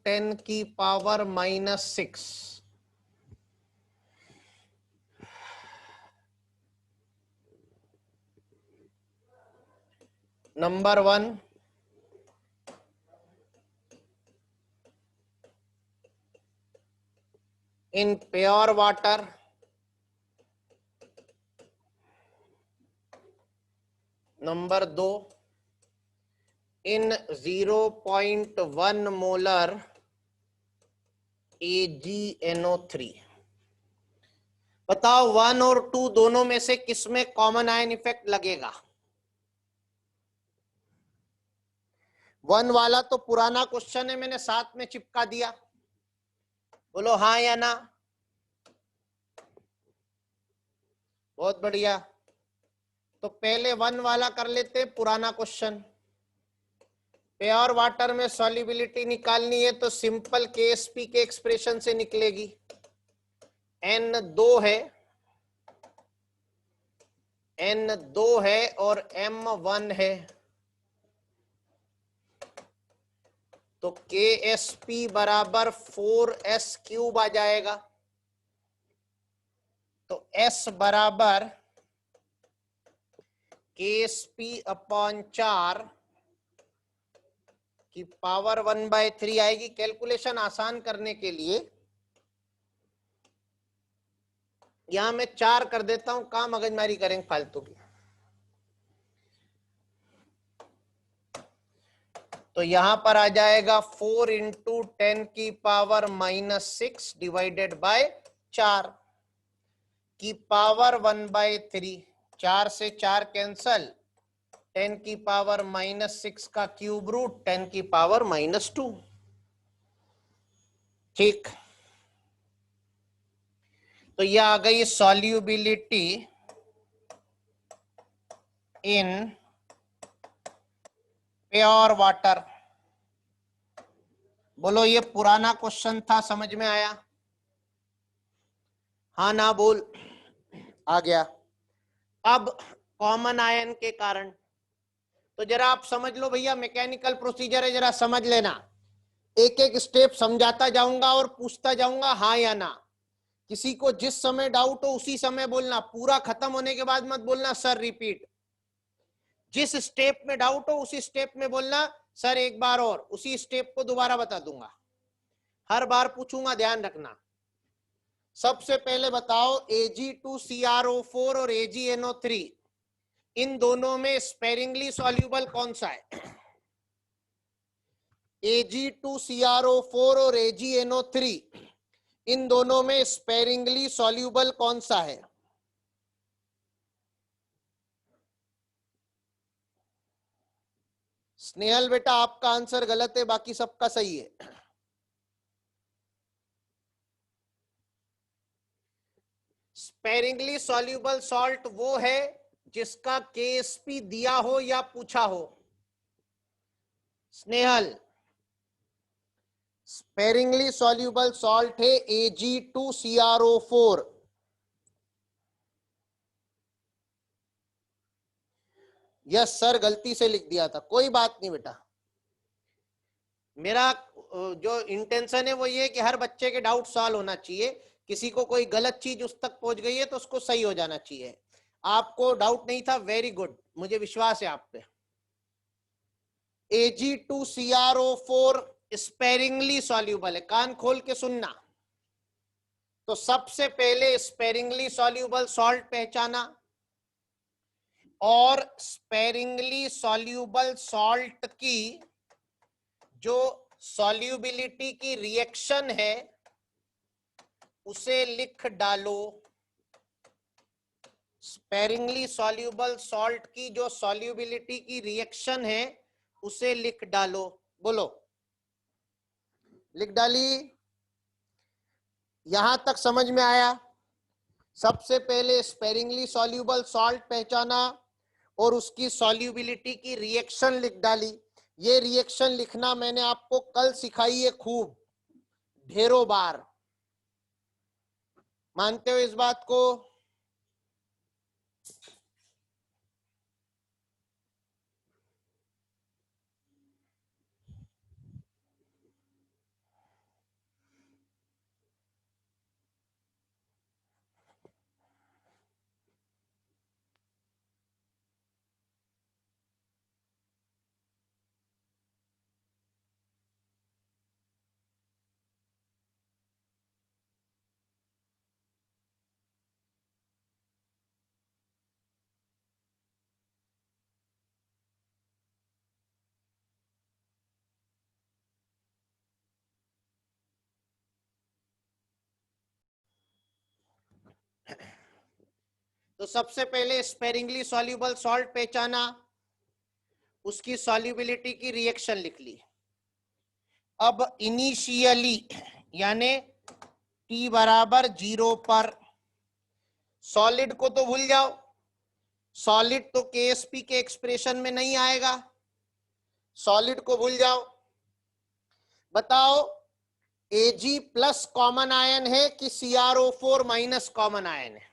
[SPEAKER 1] 10⁻⁻6। Number 1, in pure water, number 2, in 0.1 molar AgNO3। बताओ 1 और 2 दोनों में से किसमें कॉमन आयन इफेक्ट लगेगा? 1 वाला तो पुराना क्वेश्चन है, मैंने साथ में चिपका दिया, बोलो हाँ या ना। बहुत बढ़िया, तो पहले 1 वाला कर लेते हैं, पुराना क्वेश्चन। प्योर वाटर में सॉल्युबिलिटी निकालनी है तो सिंपल केएसपी के एक्सप्रेशन से निकलेगी। N2 है और M1 है, तो KSP बराबर 4S³ आ जाएगा। तो S बराबर KSP/4 की पावर 1/3 आएगी। कैलकुलेशन आसान करने के लिए यहां मैं 4 कर देता हूं, काम मगजमारी करेंगे फालतू की। तो यहां पर आ जाएगा 4 × 10⁻⁻6 डिवाइडेड बाय 4 की पावर 1/3। 4 से 4 कैंसल, 10⁻⁻6 का क्यूब रूट 10⁻⁻2। ठीक, तो यह आ गई सॉल्युबिलिटी इन प्योर वाटर। बोलो ये पुराना क्वेश्चन था, समझ में आया? हाँ ना बोल, आ गया। अब कॉमन आयन के कारण, तो जरा आप समझ लो भैया, मैकेनिकल प्रोसीजर है, जरा समझ लेना। एक एक स्टेप समझाता जाऊंगा और पूछता जाऊंगा हाँ या ना। किसी को जिस समय डाउट हो उसी समय बोलना, पूरा खत्म होने के बाद मत बोलना सर रिपीट। जिस स्टेप में डाउट हो उसी स्टेप में बोलना सर एक बार और, उसी स्टेप को दोबारा बता दूंगा, हर बार पूछूंगा, ध्यान रखना। सबसे पहले बताओ Ag2CrO4 और AgNO3, इन दोनों में स्पेरिंगली सॉल्यूबल कौन सा है? Ag2CrO4 और AgNO3, इन दोनों में स्पेरिंगली सॉल्यूबल कौन सा है? स्नेहल बेटा आपका आंसर गलत है, बाकी सबका सही है। स्पेरिंगली सॉल्यूबल सॉल्ट वो है जिसका केएसपी दिया हो या पूछा हो। स्नेहल, स्पेरिंगली सॉल्यूबल सॉल्ट है Ag2CrO4। यस सर, गलती से लिख दिया था, कोई बात नहीं बेटा। मेरा जो इंटेंशन है वो ये कि हर बच्चे के डाउट सॉल्व होना चाहिए। किसी को कोई गलत चीज उस तक पहुंच गई है तो उसको सही हो जाना चाहिए। आपको डाउट नहीं था, वेरी गुड, मुझे विश्वास है आप पे। Ag2CrO4 स्पेरिंगली सॉल्यूबल है, कान खोल के सुनना। तो सबसे पहले स्पेरिंगली सॉल्यूबल सॉल्ट पहचाना, और स्पेरिंगली सॉल्यूबल सॉल्ट की जो सॉल्युबिलिटी की रिएक्शन है उसे लिख डालो स्पेरिंगली सॉल्यूबल सॉल्ट की जो सॉल्युबिलिटी की रिएक्शन है उसे लिख डालो। बोलो, लिख डाली? यहां तक समझ में आया? सबसे पहले स्पेरिंगली सॉल्यूबल सॉल्ट पहचाना और उसकी सॉल्युबिलिटी की रिएक्शन लिख डाली। ये रिएक्शन लिखना मैंने आपको कल सिखाई है, खूब ढेरों बार। मानते हो इस बात को? तो सबसे पहले स्पेरिंगली सॉल्यूबल सॉल्ट पहचाना, उसकी सॉल्युबिलिटी की रिएक्शन लिख ली। अब इनिशियली यानी t बराबर 0 पर सॉलिड को तो भूल जाओ, सॉलिड तो केएसपी के एक्सप्रेशन में नहीं आएगा, सॉलिड को भूल जाओ। बताओ Ag प्लस कॉमन आयन है कि CrO4 माइनस कॉमन आयन है?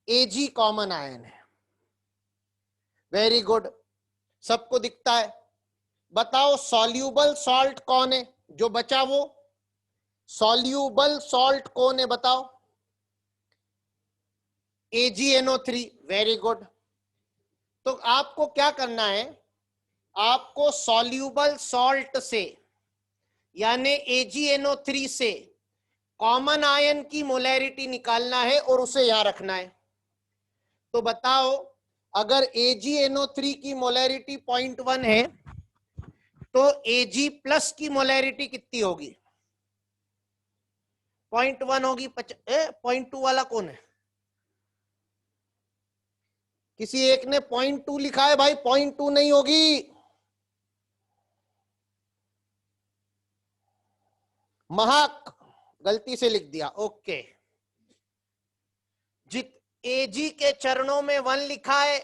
[SPEAKER 1] Ag कॉमन आयन है। वेरी गुड, सबको दिखता है। बताओ सॉल्यूबल सॉल्ट कौन है जो बचा? वो सॉल्यूबल सॉल्ट कौन है बताओ? AgNO3। Very good. तो आपको क्या करना है, आपको सॉल्यूबल सॉल्ट से यानी AgNO3 से कॉमन आयन की मोलैरिटी निकालना है और उसे यहां रखना है। तो बताओ अगर AgNO3 की मोलैरिटी 0.1 है तो Ag प्लस की मोलैरिटी कितनी होगी? 0.1 होगी। 0.2 वाला कौन है? किसी एक ने 0.2 लिखा है भाई, 0.2 नहीं होगी। महक गलती से लिख दिया, ओके। जित Ag के चरणों में 1 लिखा है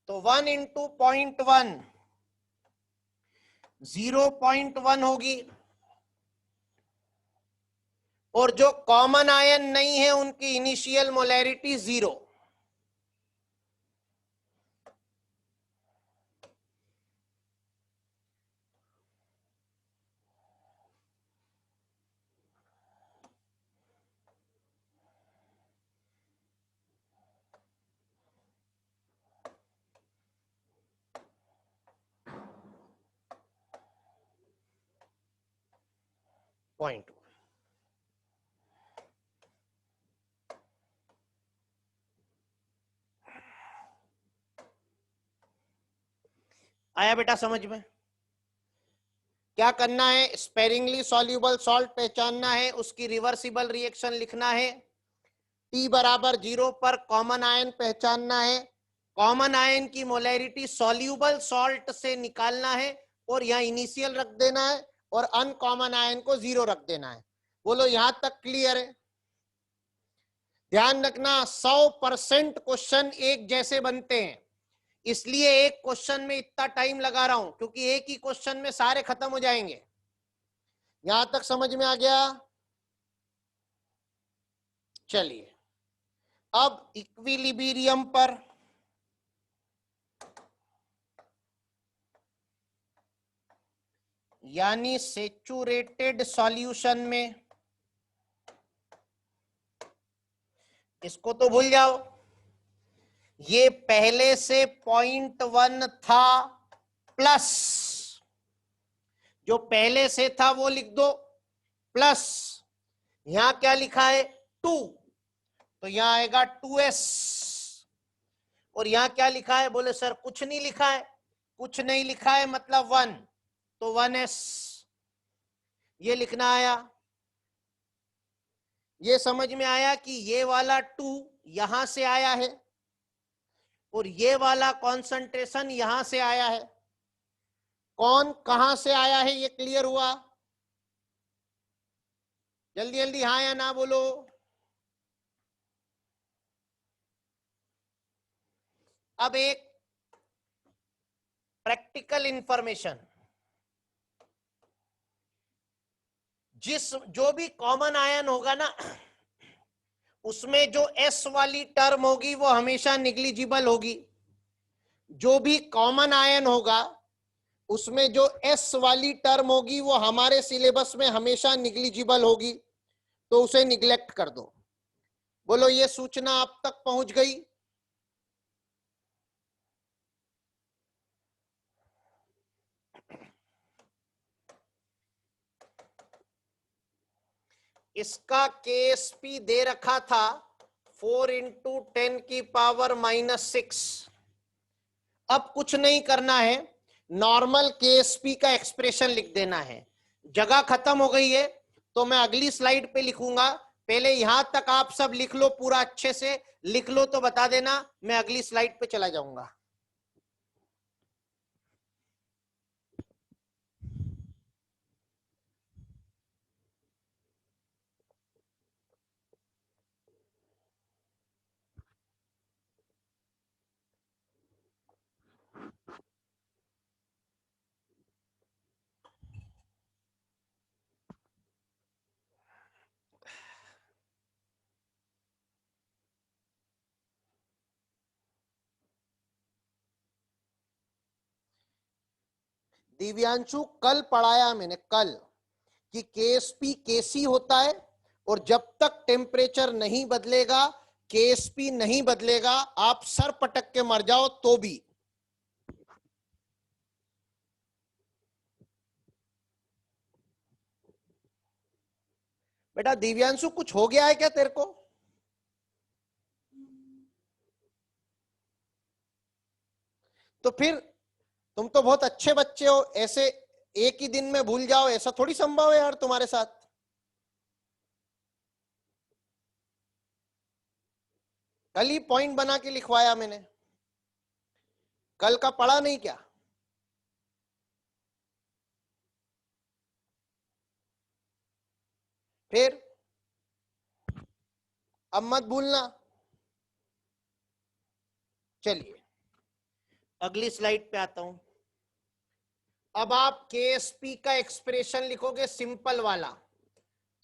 [SPEAKER 1] तो 1 इंटू 0.1 0.1 होगी, और जो कॉमन आयन नहीं है उनकी इनिशियल मोलैरिटी 0। पॉइंट आया बेटा समझ में? क्या करना है, स्पेरिंगली सॉल्यूबल सॉल्ट पहचानना है, उसकी रिवर्सिबल रिएक्शन लिखना है, T बराबर 0 पर कॉमन आयन पहचानना है, कॉमन आयन की मोलैरिटी सॉल्यूबल सॉल्ट से निकालना है और यहाँ इनिशियल रख देना है और अनकॉमन आयन को 0 रख देना है। बोलो यहां तक क्लियर है? ध्यान रखना 100% क्वेश्चन एक जैसे बनते हैं, इसलिए एक क्वेश्चन में इतना टाइम लगा रहा हूं क्योंकि एक ही क्वेश्चन में सारे खत्म हो जाएंगे। यहां तक समझ में आ गया? चलिए अब इक्विलिब्रियम पर यानी सेचुरेटेड सॉल्यूशन में, इसको तो भूल जाओ, ये पहले से 0.1 था प्लस, जो पहले से था वो लिख दो प्लस, यहां क्या लिखा है 2 तो यहां आएगा 2s, और यहां क्या लिखा है? बोले सर कुछ नहीं लिखा है। कुछ नहीं लिखा है मतलब 1 तो 1s ये लिखना आया। ये समझ में आया कि ये वाला 2 यहां से आया है और ये वाला कॉन्सेंट्रेशन यहां से आया है। कौन कहां से आया है ये क्लियर हुआ? जल्दी जल्दी हाँ या ना बोलो। अब एक प्रैक्टिकल इंफॉर्मेशन, जो भी कॉमन आयन होगा ना, उसमें जो एस वाली टर्म होगी वो हमेशा निग्लिजिबल होगी। जो भी कॉमन आयन होगा उसमें जो एस वाली टर्म होगी वो हमारे सिलेबस में हमेशा निग्लिजिबल होगी, तो उसे निग्लेक्ट कर दो। बोलो ये सूचना आप तक पहुंच गई? इसका केएसपी दे रखा था 4 × 10⁻⁻⁶। अब कुछ नहीं करना है, नॉर्मल केएसपी का एक्सप्रेशन लिख देना है। जगह खत्म हो गई है तो मैं अगली स्लाइड पे लिखूंगा। पहले यहां तक आप सब लिख लो, पूरा अच्छे से लिख लो तो बता देना, मैं अगली स्लाइड पे चला जाऊंगा। दिव्यांशु कल पढ़ाया मैंने कल कि केएसपी केसी होता है, और जब तक टेम्परेचर नहीं बदलेगा, केएसपी नहीं बदलेगा, आप सर पटक के मर जाओ तो भी। बेटा दिव्यांशु कुछ हो गया है क्या तेरे को? तो फिर तुम तो बहुत अच्छे बच्चे हो, ऐसे एक ही दिन में भूल जाओ, ऐसा थोड़ी संभव है यार तुम्हारे साथ। कल ही पॉइंट बना के लिखवाया मैंने, कल का पढ़ा नहीं क्या? फिर अब मत भूलना। चलिए अगली स्लाइड पे आता हूं। अब आप केएसपी का एक्सप्रेशन लिखोगे सिंपल वाला,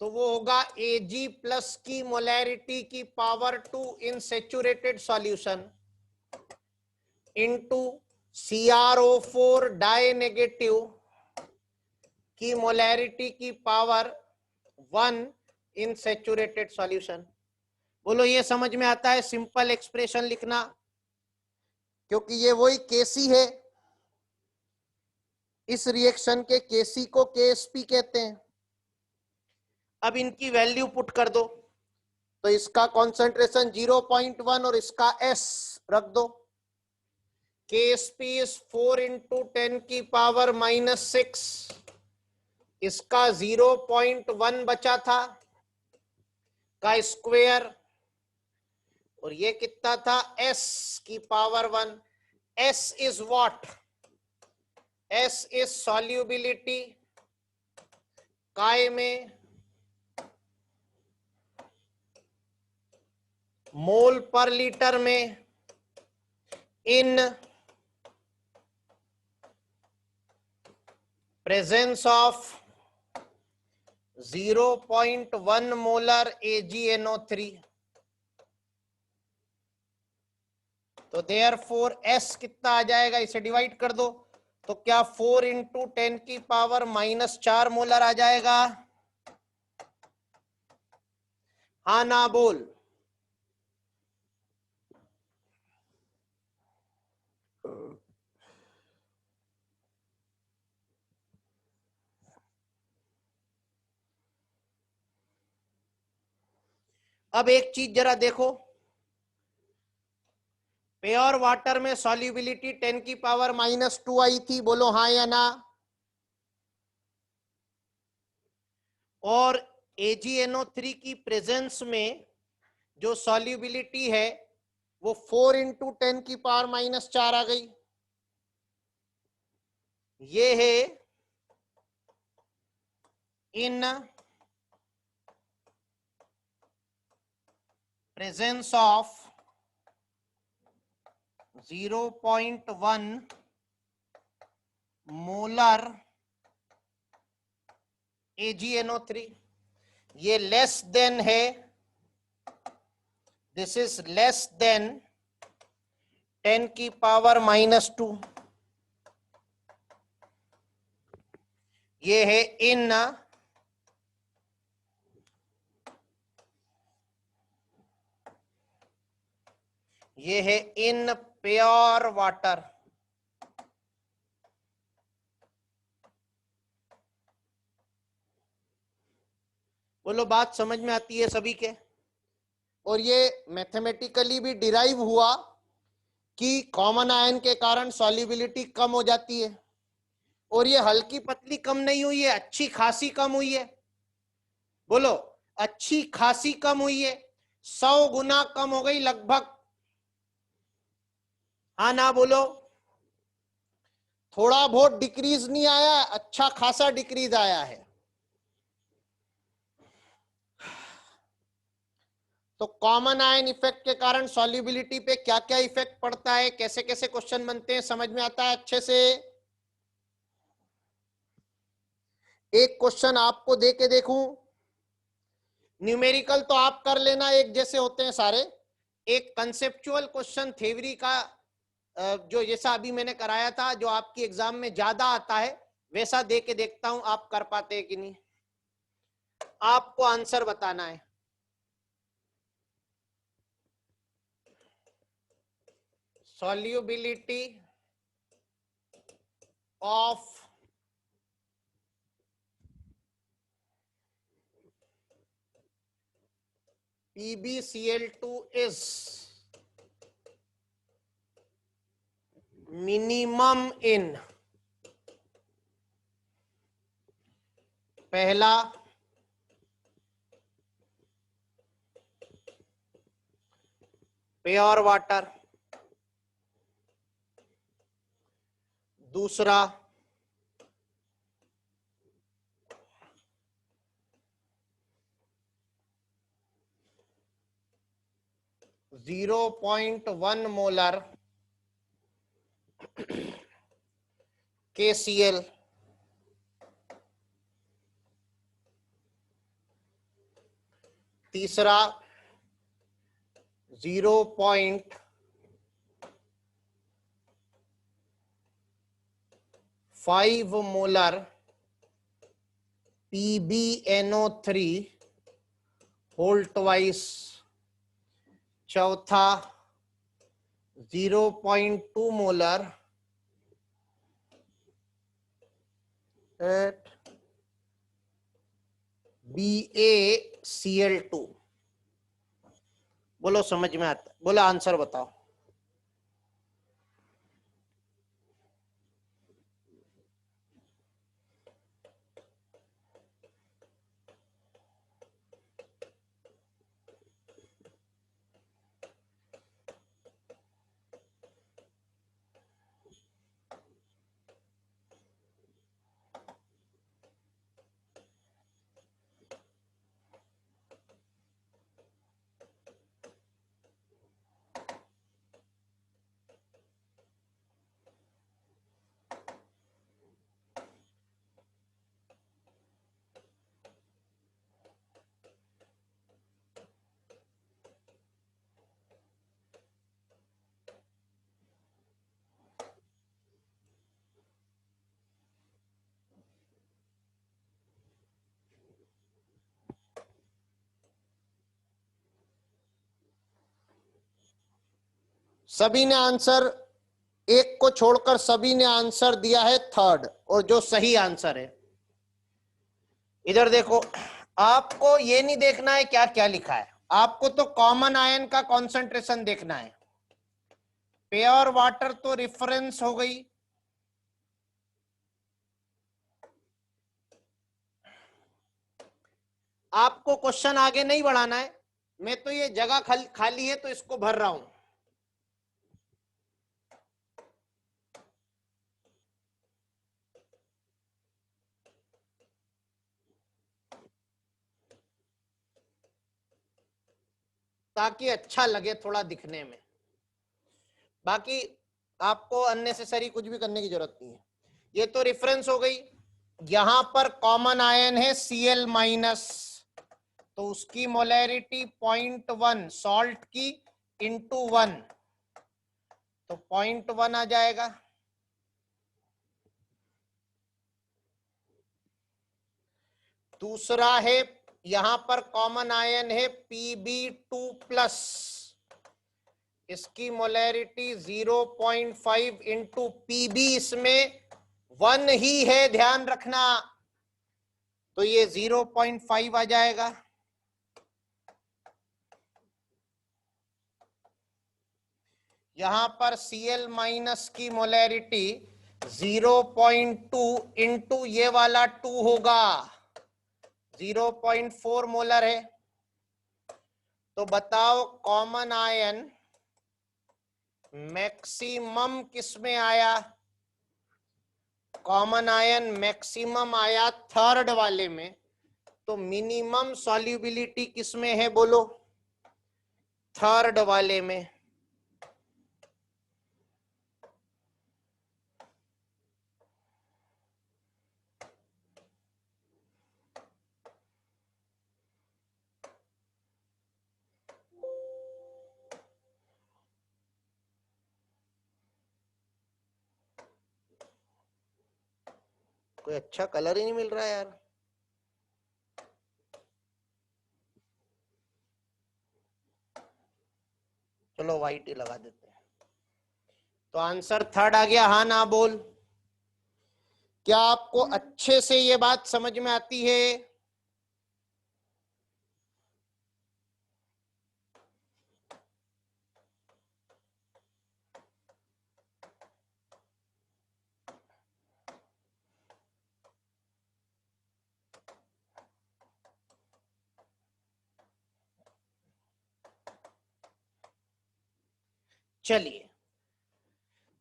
[SPEAKER 1] तो वो होगा Ag प्लस की मोलैरिटी की power 2 in saturated solution into CrO4 die negative की मोलैरिटी की पावर 1 इन सेचुरेटेड सॉल्यूशन। बोलो ये समझ में आता है सिंपल एक्सप्रेशन लिखना? क्योंकि ये वही केसी है, इस रिएक्शन के केसी को केएसपी कहते हैं। अब इनकी वैल्यू पुट कर दो, तो इसका कॉन्सेंट्रेशन 0.1 और इसका S रख दो। केएसपी इज 4 × 10⁻⁻⁶, इसका 0.1 बचा था का स्क्वायर, और ये कितना था? S की power 1। S is what? S is solubility काय में, मोल पर लीटर में, in presence of 0.1 molar AgNO3। तो देयरफॉर S कितना आ जाएगा, इसे डिवाइड कर दो, तो क्या 4 × 10⁻⁻4 मोलर आ जाएगा? हाँ ना बोल। अब एक चीज जरा देखो, प्योर वाटर में सॉल्युबिलिटी 10⁻⁻2 आई थी, बोलो हाँ या ना? और AgNO3 की प्रेजेंस में जो सॉल्युबिलिटी है वो 4 × 10⁻⁴ आ गई। ये है in presence of 0.1 molar AgNO3। ये लेस देन है, दिस इज लेस देन 10⁻⁻²। ये है इन प्योर वाटर। बोलो बात समझ में आती है सभी के? और ये मैथमेटिकली भी डिराइव हुआ कि कॉमन आयन के कारण सॉल्युबिलिटी कम हो जाती है, और ये हल्की पतली कम नहीं हुई है, अच्छी खासी कम हुई है। बोलो अच्छी खासी कम हुई है, 100 गुना कम हो गई लगभग। हाँ ना बोलो? थोड़ा बहुत डिक्रीज नहीं आया, अच्छा खासा डिक्रीज आया है। तो कॉमन आयन इफेक्ट के कारण सॉल्युबिलिटी पे क्या क्या इफेक्ट पड़ता है, कैसे कैसे क्वेश्चन बनते हैं, समझ में आता है अच्छे से? एक क्वेश्चन आपको दे के देखूं, न्यूमेरिकल तो आप कर लेना, एक जैसे होते हैं सारे। एक कंसेप्चुअल क्वेश्चन थ्योरी का जो जैसा अभी मैंने कराया था, जो आपकी एग्जाम में ज्यादा आता है, वैसा दे के देखता हूं आप कर पाते हैं कि नहीं। आपको आंसर बताना है। Solubility of PbCl2 is minimum in पहला प्योर वाटर, दूसरा जीरो 0.1 मोलर KCl, तीसरा 0.5 मोलर PbNO3 होल ट्वाइस, चौथा 0.2 मोलर एट BaCl2। बोलो समझ में आता? बोलो आंसर बताओ। सभी ने आंसर, एक को छोड़कर सभी ने आंसर दिया है थर्ड, और जो सही आंसर है। इधर देखो, आपको ये नहीं देखना है क्या क्या लिखा है, आपको तो कॉमन आयन का कॉन्सेंट्रेशन देखना है। प्योर वाटर तो रेफरेंस हो गई, आपको क्वेश्चन आगे नहीं बढ़ाना है, मैं तो ये जगह खाली है तो इसको भर रहा हूं। ताकि अच्छा लगे थोड़ा दिखने में, बाकी आपको अननेसेसरी कुछ भी करने की जरूरत नहीं है। ये तो रेफरेंस हो गई। यहां पर कॉमन आयन है Cl माइनस, तो उसकी मोलैरिटी 0.1 सॉल्ट की इंटू 1, तो 0.1 आ जाएगा। दूसरा है, यहां पर कॉमन आयन है Pb2 प्लस, इसकी मोलैरिटी 0.5 इंटू पीबी, इसमें 1 ही है, ध्यान रखना, तो ये 0.5 आ जाएगा। यहां पर Cl माइनस की मोलैरिटी 0.2 इंटू ये वाला 2 होगा, 0.4 मोलर है। तो बताओ कॉमन आयन मैक्सिमम किस में आया? कॉमन आयन मैक्सिमम आया थर्ड वाले में, तो मिनिमम सॉल्युबिलिटी किस में है बोलो? थर्ड वाले में। कोई अच्छा कलर ही नहीं मिल रहा है यार। चलो व्हाइट ही लगा देते हैं। तो आंसर थर्ड आ गया, हाँ ना बोल। क्या आपको अच्छे से ये बात समझ में आती है? चलिए,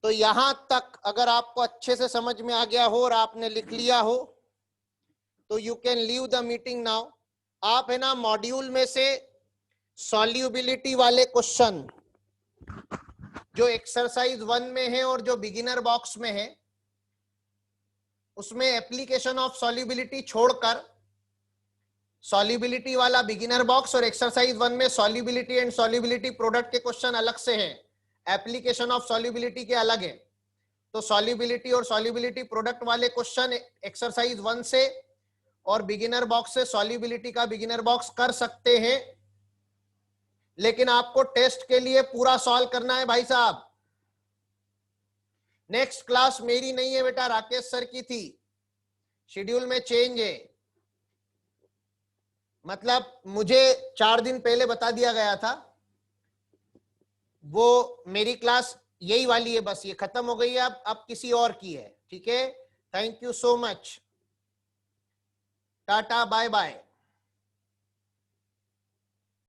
[SPEAKER 1] तो यहां तक अगर आपको अच्छे से समझ में आ गया हो और आपने लिख लिया हो, तो you can leave the meeting now. आप है ना मॉड्यूल में से सॉल्युबिलिटी वाले क्वेश्चन जो एक्सरसाइज 1 में है और जो बिगिनर बॉक्स में है, उसमें एप्लीकेशन ऑफ सॉल्युबिलिटी छोड़कर सॉल्युबिलिटी वाला बिगिनर बॉक्स और एक्सरसाइज 1 में सॉल्युबिलिटी एंड सॉल्युबिलिटी प्रोडक्ट के क्वेश्चन अलग से हैं, एप्लीकेशन ऑफ सॉल्युबिलिटी के अलग है। तो सॉल्युबिलिटी और सॉल्युबिलिटी प्रोडक्ट वाले क्वेश्चन एक्सरसाइज 1 से और बिगिनर बॉक्स से सॉल्युबिलिटी का बिगिनर बॉक्स कर सकते हैं, लेकिन आपको टेस्ट के लिए पूरा सॉल्व करना है भाई साहब। नेक्स्ट क्लास मेरी नहीं है बेटा, राकेश सर की थी, शेड्यूल में चेंज है। मतलब मुझे 4 दिन पहले बता दिया गया था, वो मेरी क्लास यही वाली है, बस ये खत्म हो गई है, अब किसी और की है। ठीक है, thank you so much, tata bye bye.